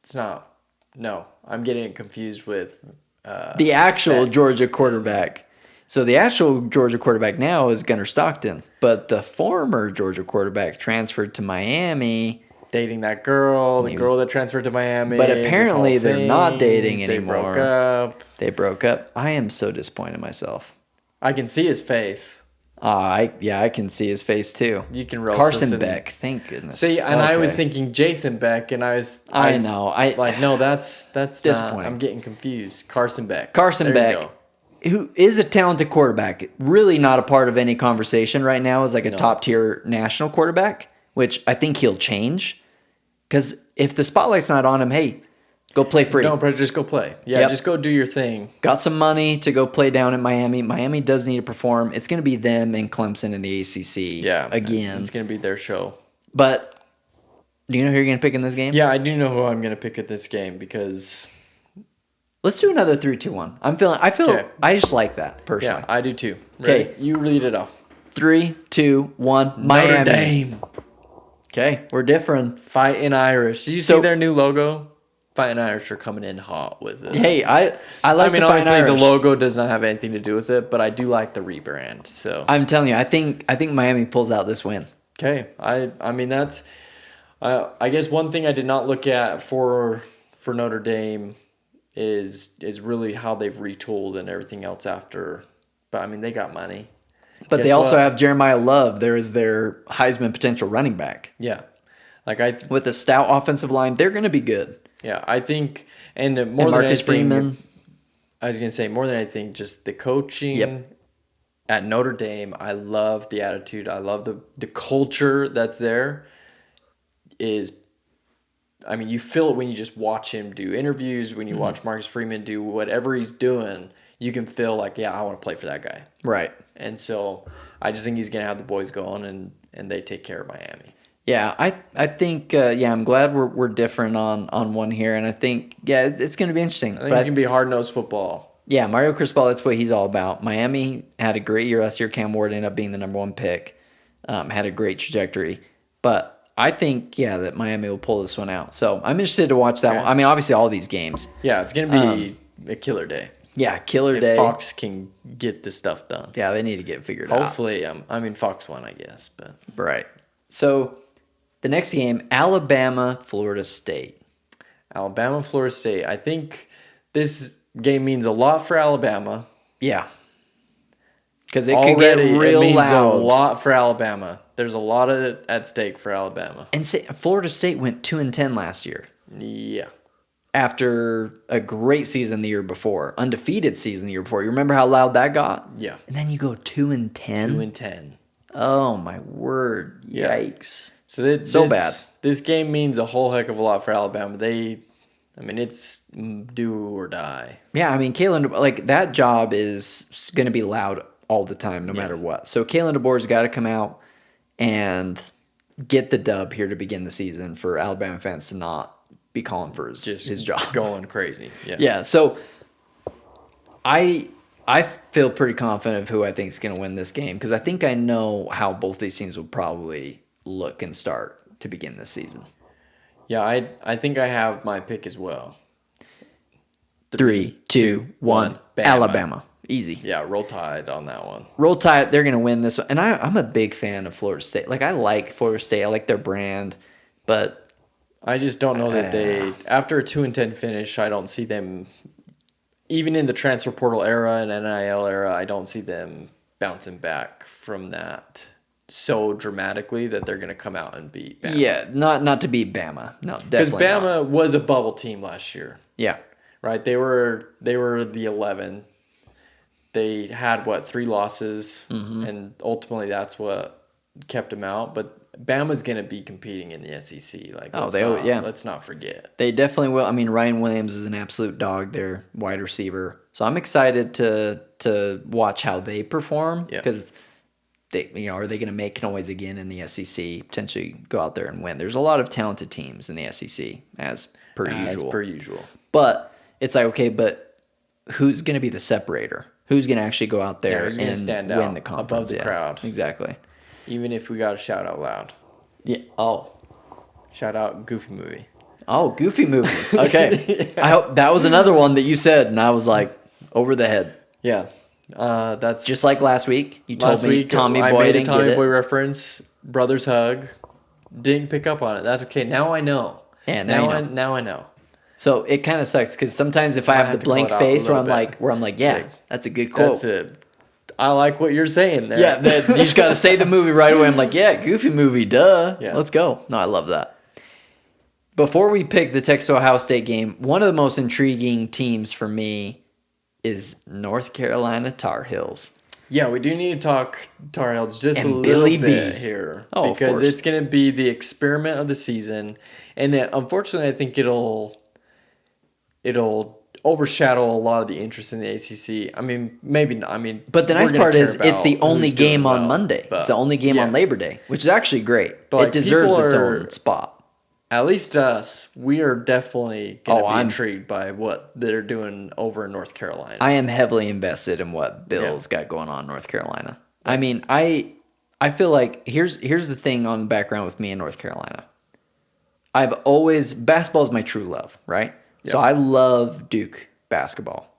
It's not. No, I'm getting it confused with the actual Georgia quarterback. So the actual Georgia quarterback now is Gunnar Stockton, but the former Georgia quarterback transferred to Miami. Dating that girl, girl that transferred to Miami. But apparently they're not dating anymore. They broke up. I am so disappointed in myself. I can see his face. I can see his face too. You can roast Carson Beck, thank goodness. See, and I was thinking Jason Beck, and I know. No, that's disappointing. I'm getting confused. Carson Beck, who is a talented quarterback, really not a part of any conversation right now as like a top tier national quarterback, which I think he'll change. Because if the spotlight's not on him, hey, go play free. No, but just go play. Yeah, just go do your thing. Got some money to go play down at Miami. Miami does need to perform. It's going to be them and Clemson in the ACC again. It's going to be their show. But do you know who you're going to pick in this game? Yeah, I do know who I'm going to pick at this game because... Let's do another 3-2-1. I just like that, personally. Yeah, I do too. Okay, you read it off. 3, 2, 1, Miami. Notre Dame. Okay, we're different. Fighting Irish. Do you see their new logo? Fighting Irish are coming in hot with it. Hey, I like the Fighting Irish. The logo does not have anything to do with it, but I do like the rebrand. So I'm telling you, I think Miami pulls out this win. Okay, I mean that's I guess one thing I did not look at for Notre Dame is really how they've retooled and everything else after. But I mean they got money. But they also have Jeremiah Love. There is their Heisman potential running back. Yeah. With a stout offensive line, they're going to be good. Yeah, I think, and more and than Marcus anything, Freeman. I was going to say, more than anything, just the coaching at Notre Dame. I love the attitude. I love the culture that's there. I mean, you feel it when you just watch him do interviews, when you watch Marcus Freeman do whatever he's doing, you can feel like, yeah, I want to play for that guy. Right. And so I just think he's going to have the boys going, and they take care of Miami. Yeah, I think, I'm glad we're different on one here. And I think, it's going to be interesting. I think it's going to be hard-nosed football. Yeah, Mario Cristobal, that's what he's all about. Miami had a great year last year. Cam Ward ended up being the number 1 pick. Had a great trajectory. But I think, that Miami will pull this one out. So I'm interested to watch that one. I mean, obviously all these games. Yeah, it's going to be a killer day. Yeah, killer day. If Fox can get this stuff done. Yeah, they need to get it figured out. Hopefully, Fox won, I guess. But right. So the next game, Alabama, Florida State. Alabama, Florida State. I think this game means a lot for Alabama. Yeah. Because it could get real it means loud. A lot for Alabama. There's a lot at stake for Alabama. And Florida State went 2-10 last year. Yeah. After a great season the year before, undefeated season the year before. You remember how loud that got? Yeah. And then you go 2-10. 2-10. Oh my word! Yikes! So bad. This game means a whole heck of a lot for Alabama. It's do or die. Yeah, I mean, Kalen, like that job is going to be loud all the time, no matter what. So Kalen DeBoer's got to come out and get the dub here to begin the season for Alabama fans to not be calling for his job. Going crazy. Yeah. Yeah. So I feel pretty confident of who I think is going to win this game because I think I know how both these teams will probably look and start to begin this season. Yeah, I think I have my pick as well. 3, 2, 1, Bama. Alabama. Easy. Yeah, roll Tide on that one. Roll Tide, they're going to win this one. And I'm a big fan of Florida State. Like, I like Florida State. I like their brand. But I just don't know that after a 2-10 finish, I don't see them, even in the transfer portal era and NIL era, I don't see them bouncing back from that so dramatically that they're going to come out and beat Bama. Yeah, not to beat Bama. No, definitely because Bama was a bubble team last year. Yeah. Right? They were the 11. They had 3 losses, and ultimately that's what kept them out. But Bama's going to be competing in the SEC. Let's not forget. They definitely will. I mean, Ryan Williams is an absolute dog. Their wide receiver, so I'm excited to watch how they perform because are they going to make noise again in the SEC? Potentially go out there and win. There's a lot of talented teams in the SEC as per usual. But it's like, okay, but who's going to be the separator? Who's going to actually go out there and stand win out the conference? above the crowd? Exactly. Even if we got to shout out loud. Yeah. Oh. Shout out Goofy Movie. Oh, Goofy Movie. Okay. I hope that was another one that you said, and I was like, over the head. Yeah. That's just like last week. You told me Tommy Boy I made didn't a Tommy get Boy it. reference. Brothers hug. Didn't pick up on it. That's okay. Now I know. Yeah. Now I know. So it kind of sucks because sometimes if I have the blank face where I'm like, yeah, that's a good quote. That's it. I like what you're saying there. Yeah, you just got to say the movie right away. I'm like, yeah, Goofy Movie, duh. Yeah. Let's go. No, I love that. Before we pick the Texas Ohio State game, one of the most intriguing teams for me is North Carolina Tar Heels. Yeah, we do need to talk Tar Heels just a Billy little bit here. Oh, because it's going to be the experiment of the season. And unfortunately, I think it'll overshadow a lot of the interest in the ACC. I mean, maybe not. I mean, but the nice part is it's the only game on Monday. It's the only game on Labor Day, which is actually great. But it deserves its own spot. At least us, we are definitely going to be intrigued by what they're doing over in North Carolina. I am heavily invested in what Bill's got going on in North Carolina. I mean, I feel like here's the thing on the background with me in North Carolina. Basketball is my true love, right? Yep. So I love Duke basketball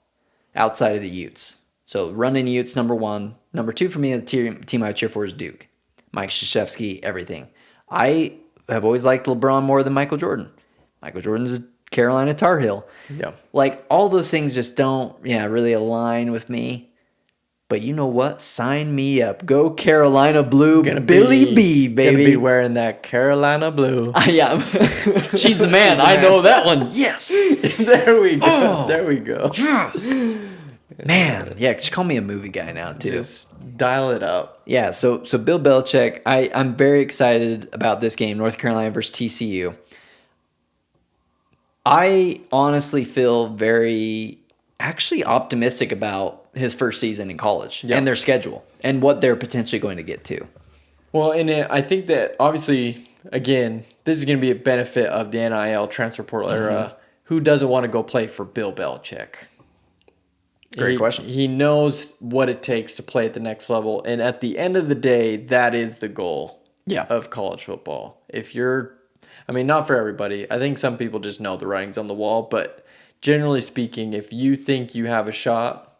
outside of the Utes. So running Utes, number 1. Number 2 for me, the team I cheer for is Duke. Mike Krzyzewski, everything. I have always liked LeBron more than Michael Jordan. Michael Jordan's a Carolina Tar Heel. Yeah. Like, all those things just don't really align with me. But you know what? Sign me up. Go Carolina Blue. Billy B, baby. Gonna be wearing that Carolina Blue. Yeah. She's the man. I know that one. Yes. There we go. Oh. There we go. Man. Yeah, just call me a movie guy now, too. Just dial it up. Yeah, so Bill Belichick, I'm very excited about this game, North Carolina versus TCU. I honestly feel very optimistic about his first season in college and their schedule and what they're potentially going to get to. Well, and I think that obviously, again, this is going to be a benefit of the NIL transfer portal era. Who doesn't want to go play for Bill Belichick? Great question. He knows what it takes to play at the next level. And at the end of the day, that is the goal of college football. Not for everybody. I think some people just know the writing's on the wall. But generally speaking, if you think you have a shot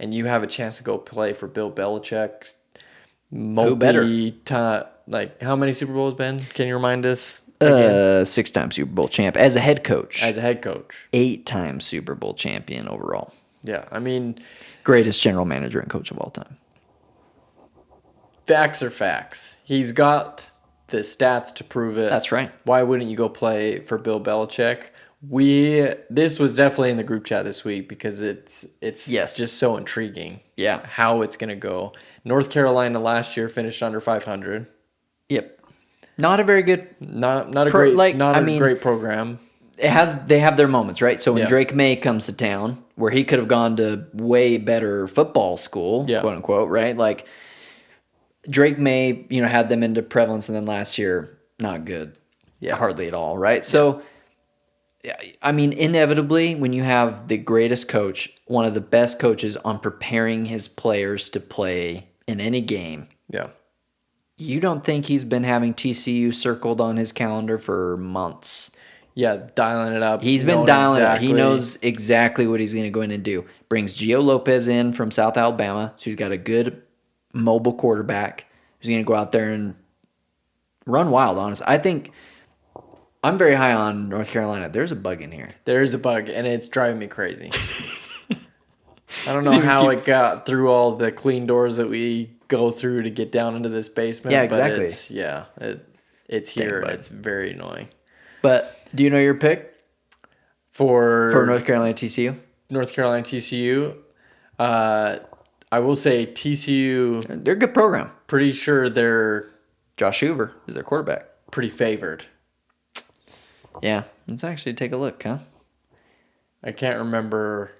and you have a chance to go play for Bill Belichick, multi-time, like how many Super Bowls, Ben? Can you remind us? 6-time Super Bowl champ as a head coach. 8-time Super Bowl champion overall. Yeah, I mean, greatest general manager and coach of all time. Facts are facts. He's got the stats to prove it. That's right. Why wouldn't you go play for Bill Belichick? This was definitely in the group chat this week because it's just so intriguing. Yeah, how it's gonna go. North Carolina last year finished under 500. Yep, not a very good, not a great program. they have their moments, right? So when Yeah. Drake May comes to town, where he could have gone to way better football school, Yeah. quote unquote, right? Like Drake May, had them into prevalence, and then last year, not good, hardly at all, right? So, I mean, inevitably, when you have the greatest coach, one of the best coaches on preparing his players to play in any game, Yeah. you don't think he's been having TCU circled on his calendar for months. Yeah, dialing it up. He's been knowing dialing it up. He exactly- knows exactly what he's going to go in and do. Brings Gio Lopez in from South Alabama, so he's got a good mobile quarterback who's going to go out there and run wild, honestly. I think I'm very high on North Carolina. There's a bug in here. There is a bug, and it's driving me crazy. I don't know how it got through all the clean doors that we go through to get down into this basement. Yeah, exactly. But it's here, and it's very annoying. But do you know your pick For North Carolina TCU? North Carolina TCU, I will say TCU, They're a good program. pretty sure they're Josh Hoover is their quarterback. pretty favored. Yeah, let's actually take a look, huh? I can't remember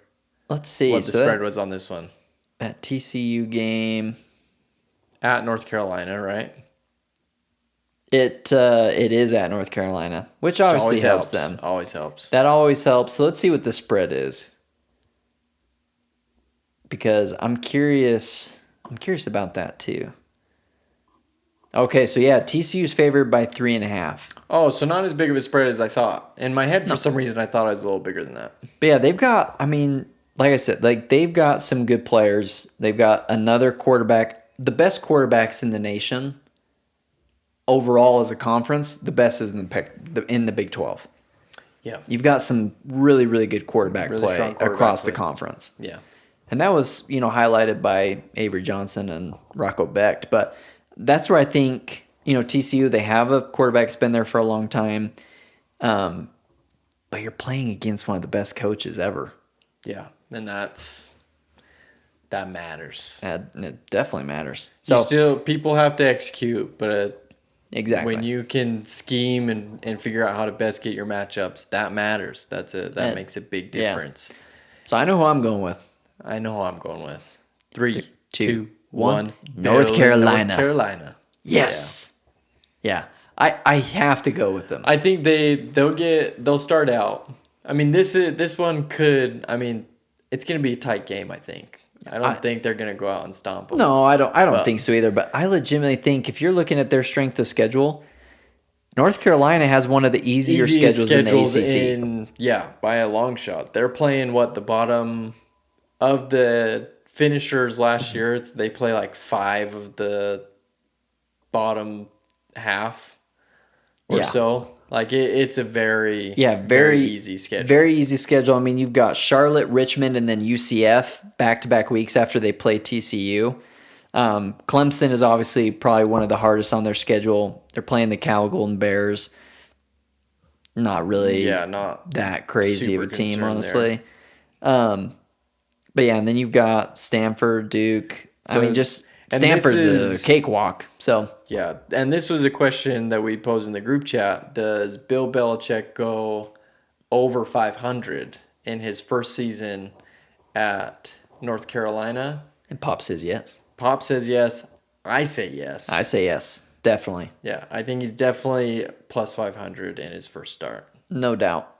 Let's see. what the spread was on this one. That TCU game. At North Carolina, right? It is at North Carolina, which obviously Always helps helps. them. Always helps. That always helps. So let's see what the spread is. Because I'm curious about that too. Okay, so yeah, TCU's favored by 3.5. Oh, so not as big of a spread as I thought. In my head, for some reason, I thought it was a little bigger than that. But yeah, they've got, I mean, like I said, like they've got some good players. They've got another quarterback, the best quarterbacks in the nation. Overall, as a conference, the best is in the Big 12. Yeah. You've got some really, really good quarterback Really play strong quarterback across play. the conference. Yeah. And that was, highlighted by Avery Johnson and Rocco Becht. But that's where I think, TCU, they have a quarterback that's been there for a long time. But you're playing against one of the best coaches ever. Yeah. And that matters. It definitely matters. So people have to execute, but exactly. when you can scheme and figure out how to best get your matchups, that matters. That makes a big difference. So I know who I'm going with. I know who I'm going with. 3, 2, 1. North Carolina. North Carolina. Yes. Yeah. I have to go with them. I think they'll start out. I mean, this one could. I mean, it's going to be a tight game. I think. I don't think they're going to go out and stomp them. No, I don't think so either. But I legitimately think if you're looking at their strength of schedule, North Carolina has one of the easier schedules in the ACC. By a long shot. They're playing the bottom of the finishers last year. They play like 5 of the bottom half or so. Like it's a very easy schedule. Very easy schedule. I mean, you've got Charlotte, Richmond, and then UCF back-to-back weeks after they play TCU. Clemson is obviously probably one of the hardest on their schedule. They're playing the Cal Golden Bears. Not really not that crazy of a team, concerned honestly. But yeah, and then you've got Stanford, Duke. Stanford's a cakewalk. So yeah, and this was a question that we posed in the group chat. Does Bill Belichick go over 500 in his first season at North Carolina? And Pop says yes. Pop says yes. I say yes. I say yes, definitely. Yeah, I think he's definitely plus 500 in his first start. No doubt.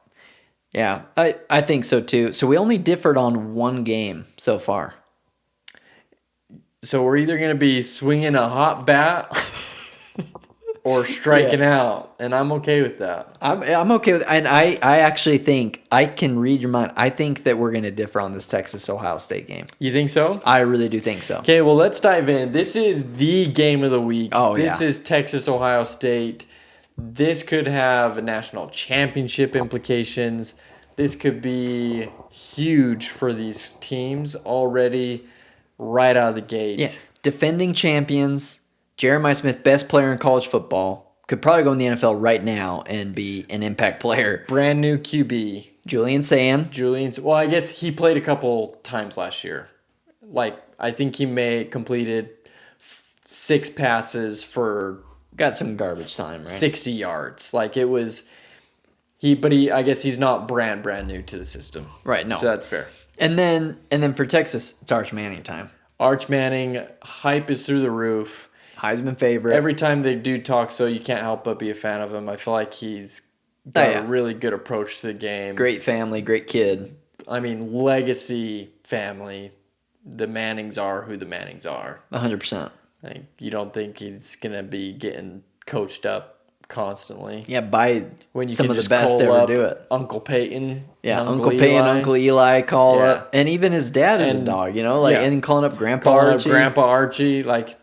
Yeah, I think so too. So we only differed on one game so far. So we're either going to be swinging a hot bat or striking out, and I'm okay with that. I'm okay with, and I actually think I can read your mind. I think that we're going to differ on this Texas-Ohio State game. You think so? I really do think so. Okay, well, let's dive in. This is the game of the week. This is Texas-Ohio State. This could have national championship implications. This could be huge for these teams already right out of the gate. Yeah, defending champions, Jeremiah Smith, best player in college football, could probably go in the NFL right now and be an impact player. Brand new QB. Julian Sayin. Well, I guess he played a couple times last year. I think he completed 6 passes for... Got some garbage time, right? 60 yards. I guess he's not brand new to the system. Right, no. So that's fair. And then for Texas, it's Arch Manning time. Arch Manning, hype is through the roof. Heisman favorite. Every time they do talk, so you can't help but be a fan of him. I feel like he's got a really good approach to the game. Great family, great kid. I mean, legacy family. The Mannings are who the Mannings are. 100%. Like, you don't think he's going to be getting coached up constantly. Yeah, by when you some can of the just best call ever up do it. Uncle Peyton. Yeah, Uncle Peyton, Uncle Eli call up. And even his dad is a dog, you know? And calling up Grandpa Archie. Grandpa Archie. Like,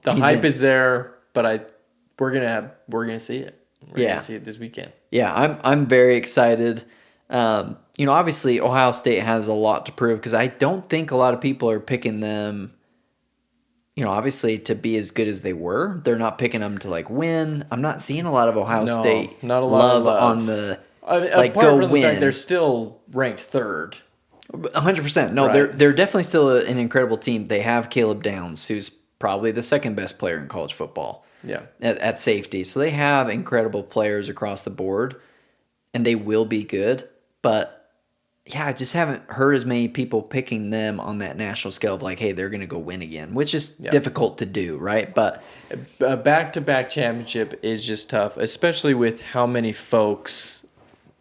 the hype is there, but we're gonna see it. We're gonna see it this weekend. Yeah, I'm very excited. Obviously Ohio State has a lot to prove because I don't think a lot of people are picking them, obviously to be as good as they were. They're not picking them to win. I'm not seeing a lot of Ohio State not a lot of love on the apart go from win. The fact they're still ranked third. 100%. No, right. they're definitely still an incredible team. They have Caleb Downs, who's probably the second best player in college football. Yeah. At safety. So they have incredible players across the board, and they will be good. But yeah, I just haven't heard as many people picking them on that national scale of hey, they're going to go win again, which is difficult to do, right? But a back-to-back championship is just tough, especially with how many folks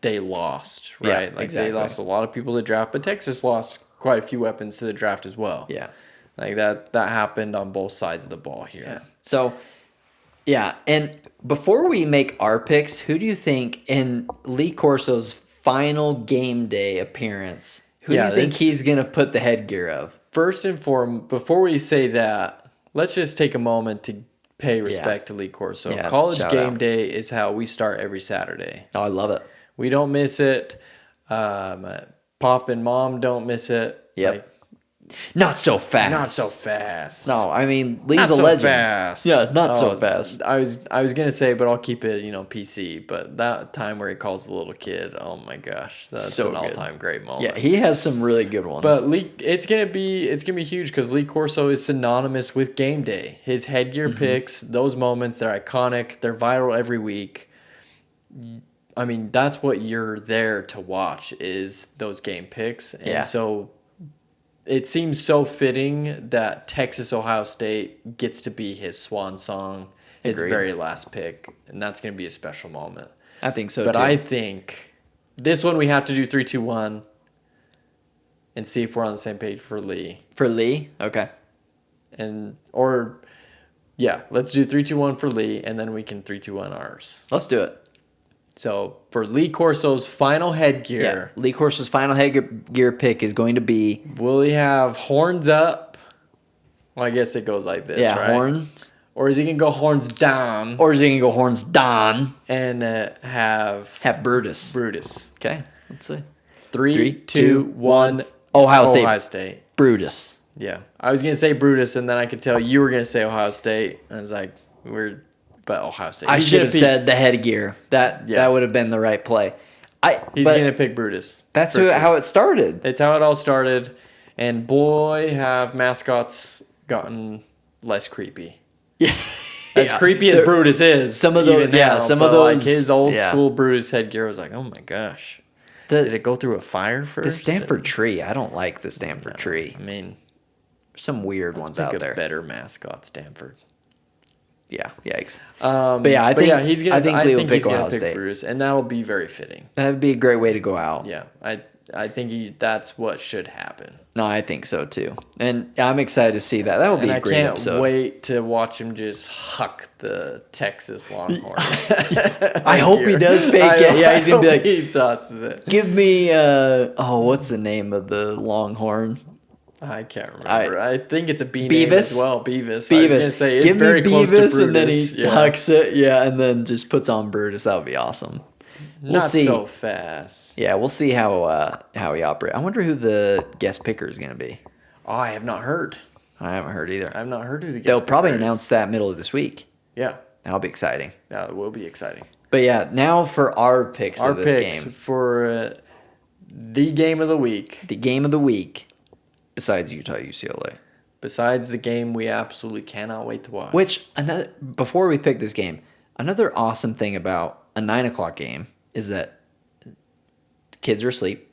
they lost, right? Yeah, exactly. They lost a lot of people to the draft, but Texas lost quite a few weapons to the draft as well. Yeah. That happened on both sides of the ball here. Yeah. So, yeah, and before we make our picks, who do you think in Lee Corso's final game day appearance, who do you think he's going to put the headgear of? First and foremost, before we say that, let's just take a moment to pay respect to Lee Corso. College game day is how we start every Saturday. Oh, I love it. We don't miss it. Pop and Mom don't miss it. Yep. Not so fast. Not so fast. No, I mean Lee's a legend. Fast. Yeah, not so fast. I was gonna say, but I'll keep it, PC. But that time where he calls the little kid, oh my gosh, that's so an all-time great moment. Yeah, he has some really good ones. But Lee, it's gonna be huge because Lee Corso is synonymous with game day. His headgear picks, those moments, they're iconic. They're viral every week. I mean, that's what you're there to watch is those game picks, and so. It seems so fitting that Texas Ohio State gets to be his swan song, his very last pick, and that's going to be a special moment. I think so, but too. I think this one we have to do 3, 2, 1 and see if we're on the same page for Lee. For Lee? Okay. Let's do 3, 2, 1 for Lee, and then we can 3, 2, 1 ours. Let's do it. So for Lee Corso's final headgear. Lee Corso's final headgear pick is going to be... Will he have horns up? Well, I guess it goes like this, right? Horns. Or is he going to go horns down? Or is he going to go horns down? And have Brutus. Okay. Let's see. 3, 2, 1. Ohio State. Brutus. Yeah. I was going to say Brutus, and then I could tell you were going to say Ohio State. I was like, but Ohio State. I should have said the headgear. That would have been the right play. He's going to pick Brutus. That's how it started. It's how it all started. And boy, have mascots gotten less creepy. Yeah. As creepy as Brutus is. Some of those, his old school Brutus headgear was like, oh my gosh. Did it go through a fire first? The Stanford tree. I don't like the Stanford tree. I mean, there's some weird ones out there. Better mascot, Stanford. Yeah, yikes. I think Lee will pick Ohio State. Brutus, and that'll be very fitting. That would be a great way to go out. Yeah, I think that's what should happen. No, I think so too, and I'm excited to see that. That will be a great episode. I can't wait to watch him just huck the Texas Longhorn. I hope he does fake it. Yeah, he's gonna be like, he tosses it. Give me what's the name of the Longhorn? I can't remember. I think it's a B Beavis? name as well. Beavis. I was going to say, it's very close to Brutus. And then he hucks it, and then just puts on Brutus. That would be awesome. We'll see. So fast. Yeah, we'll see how he operates. I wonder who the guest picker is going to be. Oh, I have not heard. I haven't heard either. I have not heard who the guest They'll picker probably is. announce that middle of this week. Yeah. That'll be exciting. That will be exciting. But yeah, now for our picks of this game. For the game of the week. The game of the week. Besides Utah UCLA. Besides the game we absolutely cannot wait to watch. Before we pick this game, Another awesome thing about a 9 o'clock game is that kids are asleep.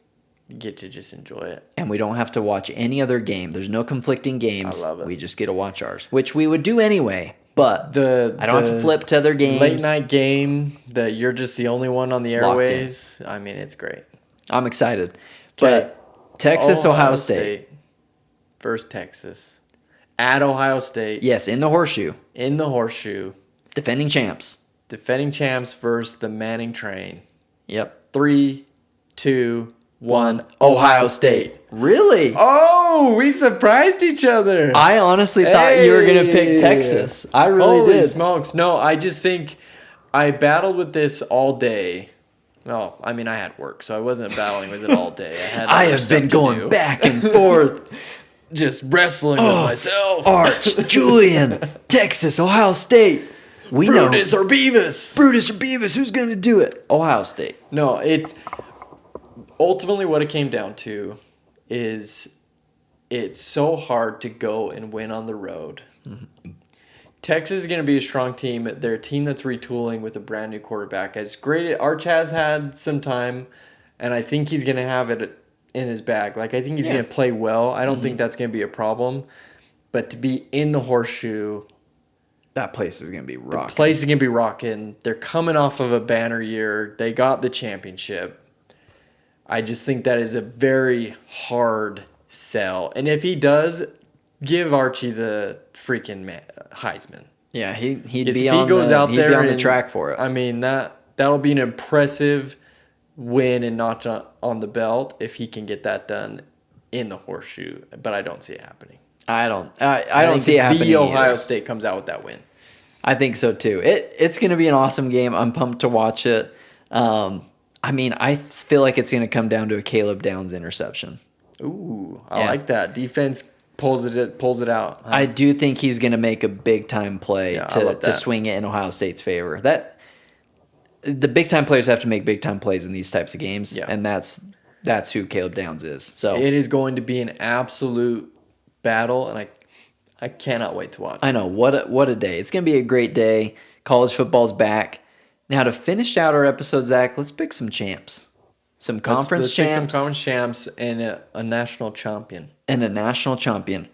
You get to just enjoy it. And we don't have to watch any other game. There's no conflicting games. I love it. We just get to watch ours, which we would do anyway. But I don't have to flip to other games. Late night game that you're just the only one on the airwaves. I mean, it's great. I'm excited. But Texas, Ohio State. First Texas. At Ohio State. Yes, in the horseshoe. In the horseshoe. Defending champs. Defending champs versus the Manning train. Yep. 3, 2, 1. Ohio State. Really? Oh, we surprised each other. I honestly thought you were going to pick Texas. I really Holy did. smokes. No, I just think I battled with this all day. No, I mean, I had work, so I wasn't battling with it all day. I have been going back and forth. Just wrestling with myself. Arch, Julian, Texas, Ohio State. We Brutus know. or Beavis. Brutus or Beavis, who's going to do it? Ohio State. No, ultimately what it came down to is it's so hard to go and win on the road. Mm-hmm. Texas is going to be a strong team. They're a team that's retooling with a brand new quarterback. As great, Arch has had some time, and I think he's going to have it in his bag. Like, I think he's going to play well. I don't think that's going to be a problem. But to be in the horseshoe, that place is going to be rocking. The place is going to be rocking. They're coming off of a banner year. They got the championship. I just think that is a very hard sell. And if he does, give Archie the freaking Heisman. Yeah, he'd be on the track for it. I mean, that'll be an impressive win and notch on the belt if he can get that done in the horseshoe. But I don't see it happening. I don't see it happening. The Ohio State comes out with that win. I think so too. It's going to be an awesome game. I'm pumped to watch it. I mean, I feel like it's going to come down to a Caleb Downs interception. Ooh, I like that. Defense pulls it out. Huh? I do think he's going to make a big time play to swing it in Ohio State's favor. The big time players have to make big time plays in these types of games, and that's who Caleb Downs is. So it is going to be an absolute battle, and I cannot wait to watch. I know, what a day! It's going to be a great day. College football's back. Now to finish out our episode, Zach, let's pick some champs, some conference champs, pick some conference champs, and a national champion.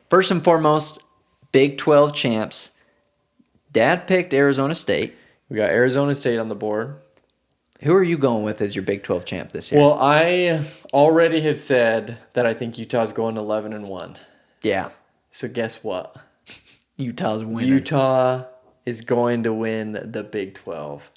First and foremost, Big 12 champs. Dad picked Arizona State. We got Arizona State on the board. Who are you going with as your Big 12 champ this year? Well, I already have said that I think Utah's going 11-1. Yeah. So guess what? Utah's winning. Utah is going to win the Big 12.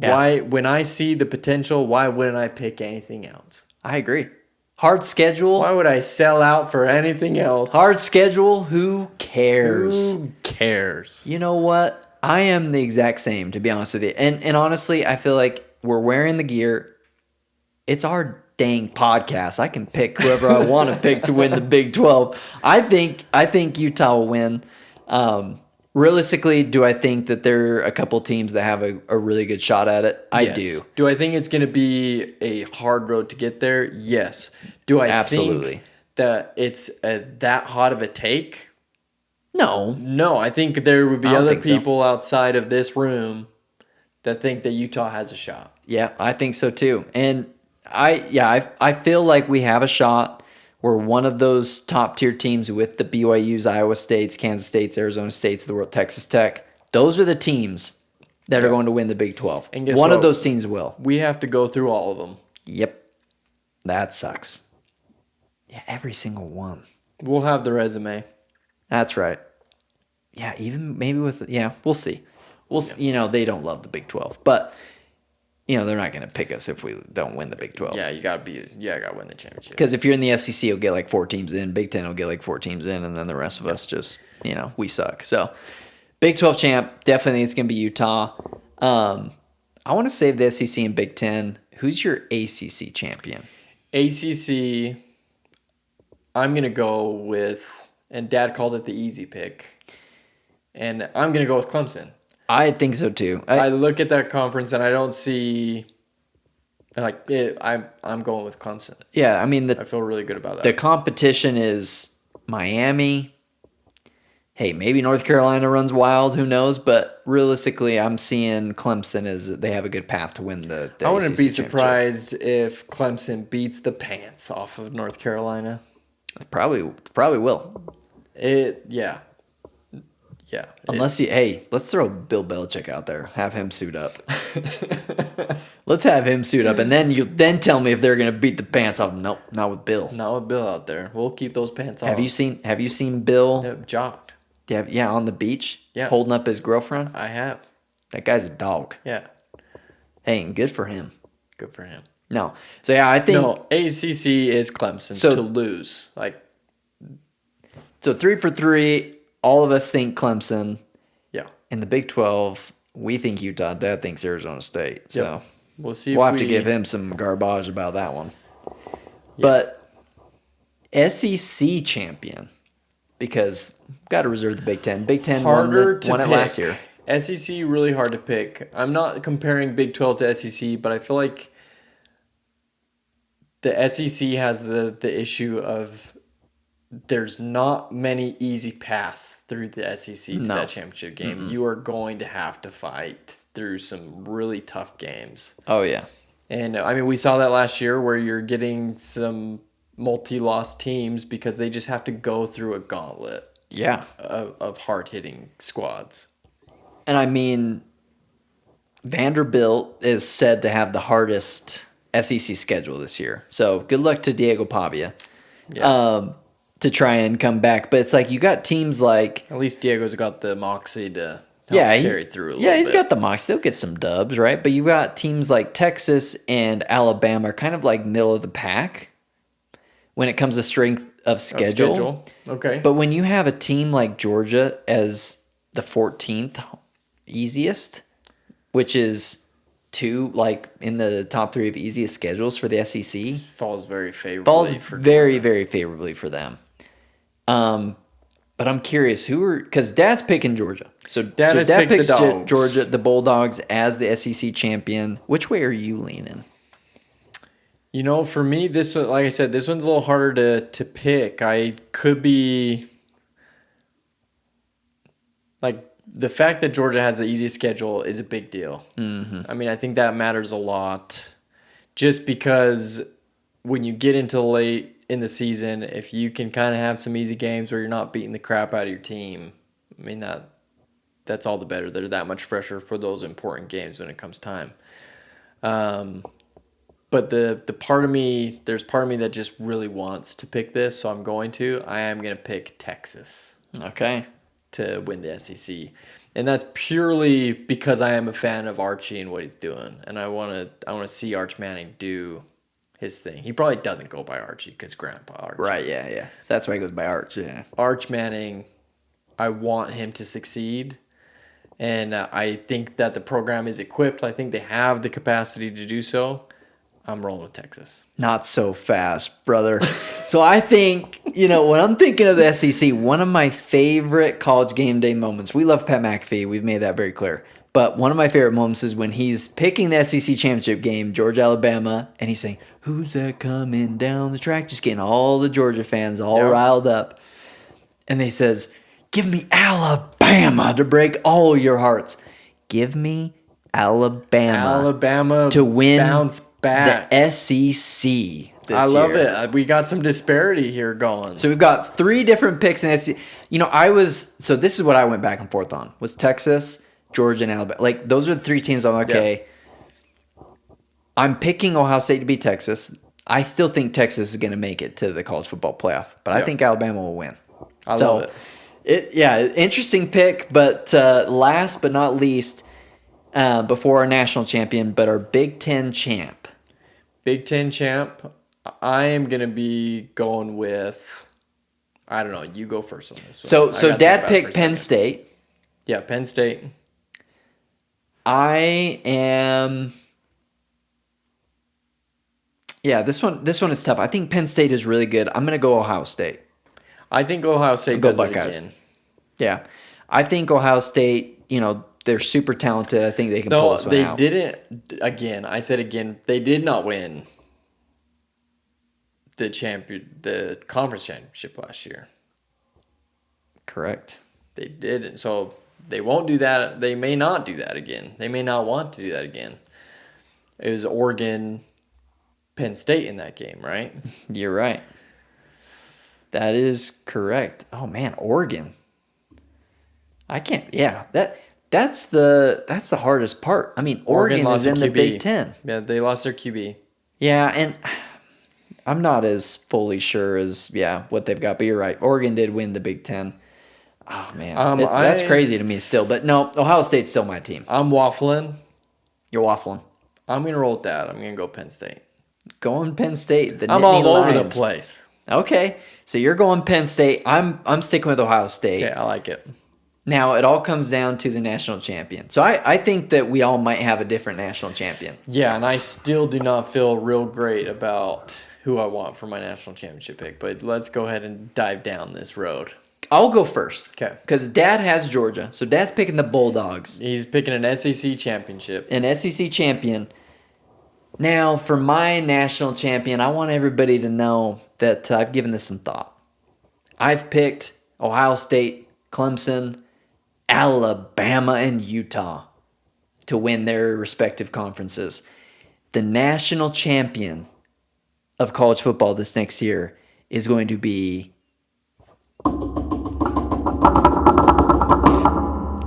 Yeah. Why? When I see the potential, why wouldn't I pick anything else? I agree. Hard schedule. Why would I sell out for anything else? Hard schedule. Who cares? Who cares? You know what? I am the exact same, to be honest with you. And honestly, I feel like we're wearing the gear. It's our dang podcast. I can pick whoever I want to pick to win the Big 12. I think Utah will win. Realistically, do I think that there are a couple teams that have a really good shot at it? I do. Do I think it's going to be a hard road to get there? Yes. Do I think that it's that hot of a take? No. I think there would be other people outside of this room that think that Utah has a shot. Yeah, I think so too. And I feel like we have a shot. We're one of those top-tier teams with the BYUs, Iowa States, Kansas States, Arizona States of the world, Texas Tech. Those are the teams that are going to win the Big 12. And guess one what? of those teams will. We have to go through all of them. Yep. That sucks. Yeah, every single one. We'll have the resume. That's right. Yeah, even maybe we'll see. They don't love the Big 12, but they're not going to pick us if we don't win the Big 12. Yeah, you got to win the championship. Because if you're in the SEC, you'll get like 4 teams in. Big 10 will get like 4 teams in, and then the rest of us just, we suck. So, Big 12 champ, definitely it's going to be Utah. I want to save the SEC and Big 10. Who's your ACC champion? ACC, I'm going to go with, and Dad called it the easy pick, and I'm going to go with Clemson. I think so too. I look at that conference and I don't see I'm going with Clemson. Yeah, I mean I feel really good about that. The competition is Miami. hey, maybe North Carolina runs wild, who knows? But realistically, I'm seeing Clemson as they have a good path to win the I wouldn't ACC be championship. surprised if Clemson beats the pants off of North Carolina. Probably will. Yeah. Unless let's throw Bill Belichick out there. Have him suit up. Let's have him suit up, and then tell me if they're gonna beat the pants off. Nope, not with Bill. Not with Bill out there. We'll keep those pants off. Have you seen Bill? Yeah, jocked. Yeah, on the beach. Yeah. Holding up his girlfriend. I have. That guy's a dog. Yeah. Hey, and good for him. Good for him. No. So yeah, I think ACC is Clemson to lose. So 3 for 3. All of us think Clemson. Yeah. In the Big 12, we think Utah. Dad thinks Arizona State. So yep. We'll see. We'll have to give him some garbage about that one. Yeah. But SEC champion, because got to reserve the Big Ten. Big Ten won it last year. SEC really hard to pick. I'm not comparing Big 12 to SEC, but I feel like the SEC has the issue of there's not many easy paths through the SEC to that championship game. Mm-mm. You are going to have to fight through some really tough games. Oh, yeah. And, I mean, we saw that last year where you're getting some multi-loss teams because they just have to go through a gauntlet of hard-hitting squads. And, I mean, Vanderbilt is said to have the hardest SEC schedule this year. So, good luck to Diego Pavia. Yeah. To try and come back. But it's like you got teams like... At least Diego's got the moxie to carry through a little bit. Yeah, he's got the moxie. They'll get some dubs, right? But you've got teams like Texas and Alabama are kind of like middle of the pack when it comes to strength of schedule. Okay. But when you have a team like Georgia as the 14th easiest, which is in the top 3 of easiest schedules for the SEC. Falls very favorably for Georgia. Very, very favorably for them. But I'm curious, because Dad's picking Georgia. So Dad picks Georgia, the Bulldogs, as the SEC champion. Which way are you leaning? You know, for me, this, like I said, this one's a little harder to pick. I could be like, the fact that Georgia has the easiest schedule is a big deal. Mm-hmm. I mean, I think that matters a lot just because when you get into late in the season, if you can kind of have some easy games where you're not beating the crap out of your team, I mean, that's all the better. They're that much fresher for those important games when it comes time. But there's part of me that just really wants to pick this, so I am going to pick Texas. Okay. To win the SEC. And that's purely because I am a fan of Archie and what he's doing. And I want to see Arch Manning do his thing. He probably doesn't go by Archie because Grandpa Archie. Right, yeah. That's why he goes by Arch, yeah. Arch Manning, I want him to succeed. And I think that the program is equipped. I think they have the capacity to do so. I'm rolling with Texas. Not so fast, brother. So I think, when I'm thinking of the SEC, one of my favorite college game day moments, we love Pat McAfee. We've made that very clear. But one of my favorite moments is when he's picking the SEC championship game, Georgia, Alabama, and he's saying, "Who's that coming down the track?" Just getting all the Georgia fans all riled up. And he says, "Give me Alabama to break all your hearts. Give me Alabama to win bounce back. The SEC I love it. We got some disparity here going. So we've got 3 different picks in SEC. So this is what I went back and forth on, was Texas, Georgia, and Alabama. Like, those are the 3 teams I'm like, okay. I'm picking Ohio State to beat Texas. I still think Texas is going to make it to the college football playoff, but I think Alabama will win. I love it. Interesting pick, but last but not least, before our national champion, but our Big Ten champ. Big Ten champ, I am going to be going with, I don't know, you go first on this one. So Dad picked Penn State. Yeah, Penn State. I am... Yeah, this one is tough. I think Penn State is really good. I'm going to go Ohio State. I think Ohio State does it again. Yeah. I think Ohio State, they're super talented. I think they can pull this one out. No, they didn't. Again, I said again, they did not win the conference championship last year. Correct. They didn't. So they won't do that. They may not do that again. They may not want to do that again. It was Oregon, Penn State in that game, right? You're right. That is correct. Oh man, Oregon. I can't. Yeah, that's the hardest part. I mean, Oregon is in the Big Ten. Yeah, they lost their QB. Yeah, and I'm not as fully sure as what they've got, but you're right. Oregon did win the Big Ten. Oh man, that's crazy to me still. But no, Ohio State's still my team. I'm waffling. You're waffling. I'm gonna roll with that. I'm gonna go Penn State. Going Penn State. I'm all over the place. Okay, so you're going Penn State. I'm sticking with Ohio State. Okay, I like it. Now, it all comes down to the national champion. So I think that we all might have a different national champion. Yeah, and I still do not feel real great about who I want for my national championship pick. But let's go ahead and dive down this road. I'll go first. Okay. Because Dad has Georgia. So Dad's picking the Bulldogs. He's picking an SEC championship. An SEC champion. Now, for my national champion, I want everybody to know that I've given this some thought. I've picked Ohio State, Clemson, Alabama, and Utah to win their respective conferences. The national champion of college football this next year is going to be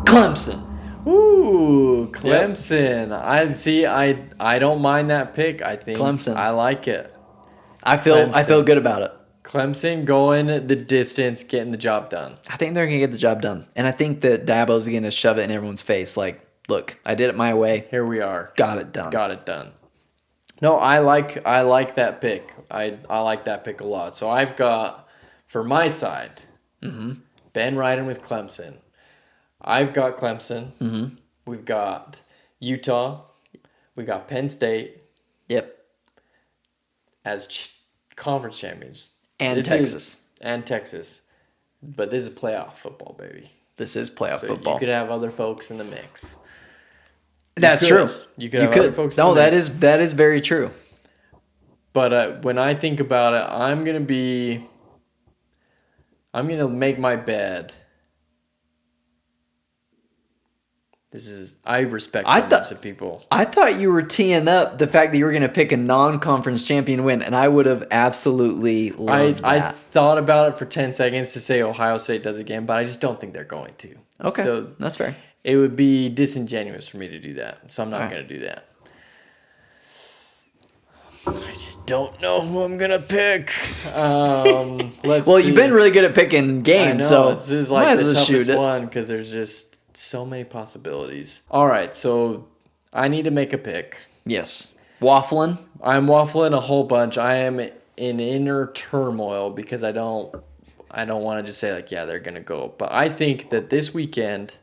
Clemson. Ooh, Clemson. Yep. I don't mind that pick. I think Clemson. I like it. I feel good about it. Clemson going the distance, getting the job done. I think they're going to get the job done. And I think that Dabo's going to shove it in everyone's face. Like, look, I did it my way. Here we are. Got it done. Got it done. No, I like that pick. I like that pick a lot. So I've got, for my side, Ben riding with Clemson. I've got Clemson. Mm-hmm. We've got Utah. We got Penn State. Yep. As conference champions. And Texas. Texas. But this is playoff football, baby. This is playoff football. You could have other folks in the mix. That's true. You could have other folks in the mix. That is very true. But when I think about it, I'm going to make my bed. I respect some types of people. I thought you were teeing up the fact that you were going to pick a non-conference champion win, and I would have absolutely loved that. I thought about it for 10 seconds to say Ohio State does again, but I just don't think they're going to. Okay, so that's fair. It would be disingenuous for me to do that, so I'm not going to do that. I just don't know who I'm going to pick. Let's see. You've been really good at picking games, so this is like the toughest one because there's just so many possibilities. All right, so I need to make a pick. Yes. Waffling? I'm waffling a whole bunch. I am in inner turmoil because I don't want to just say like, yeah, they're going to go. But I think that this weekend,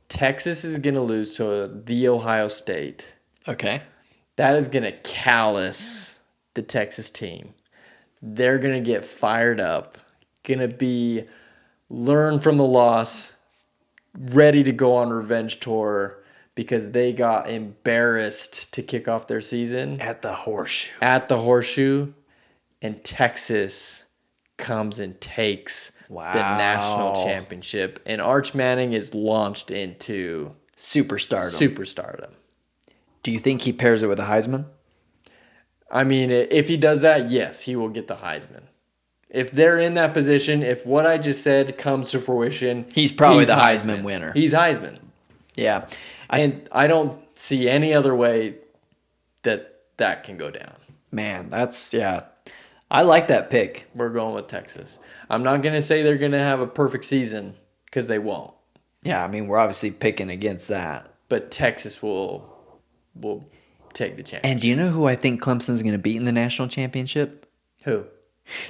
Texas is going to lose to the Ohio State. Okay. That is going to callous the Texas team. They're going to get fired up. Going to be learn from the loss, ready to go on revenge tour because they got embarrassed to kick off their season. At the Horseshoe. And Texas comes and takes the national championship. And Arch Manning is launched into superstardom. Do you think he pairs it with a Heisman? I mean, if he does that, yes, he will get the Heisman. If they're in that position, if what I just said comes to fruition, he's probably the Heisman winner. He's Heisman. Yeah. And I don't see any other way that can go down. Man, I like that pick. We're going with Texas. I'm not going to say they're going to have a perfect season because they won't. Yeah, I mean, we're obviously picking against that. But Texas will take the championship. And do you know who I think Clemson's going to beat in the national championship? Who?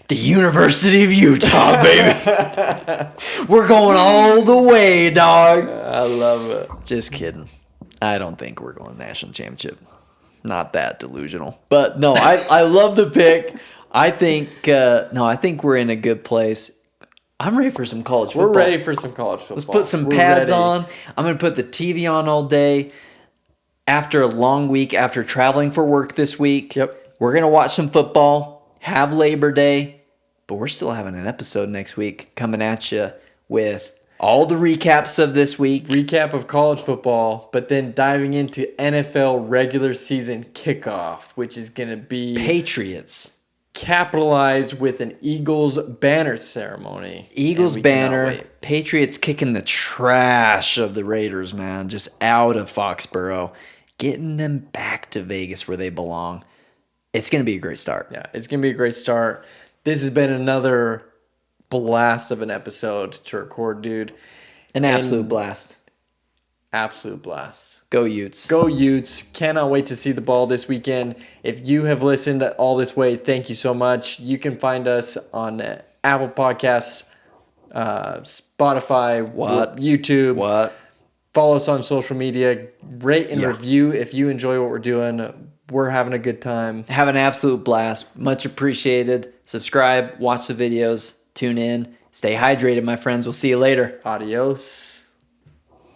The University of Utah, baby. We're going all the way, dog. I love it. Just kidding. I don't think we're going national championship. Not that delusional. But no, I love the pick. I think we're in a good place. I'm ready for some college football. We're ready for some college football. Let's put some pads on. I'm going to put the TV on all day. After a long week, after traveling for work this week, we're going to watch some football, have Labor Day, but we're still having an episode next week coming at you with All the recaps of this week. Recap of college football, but then diving into NFL regular season kickoff, which is going to be Patriots. Capitalized with an Eagles banner ceremony. Eagles banner. Patriots kicking the trash of the Raiders, man. Just out of Foxborough. Getting them back to Vegas where they belong. It's going to be a great start. Yeah, it's going to be a great start. This has been another blast of an episode to record, dude. An absolute blast. Absolute blast. Go Utes. Go Utes. Cannot wait to see the ball this weekend. If you have listened all this way, thank you so much. You can find us on Apple Podcasts, Spotify, YouTube. Follow us on social media. Rate and review if you enjoy what we're doing. We're having a good time. Have an absolute blast. Much appreciated. Subscribe. Watch the videos. Tune in. Stay hydrated, my friends. We'll see you later. Adios.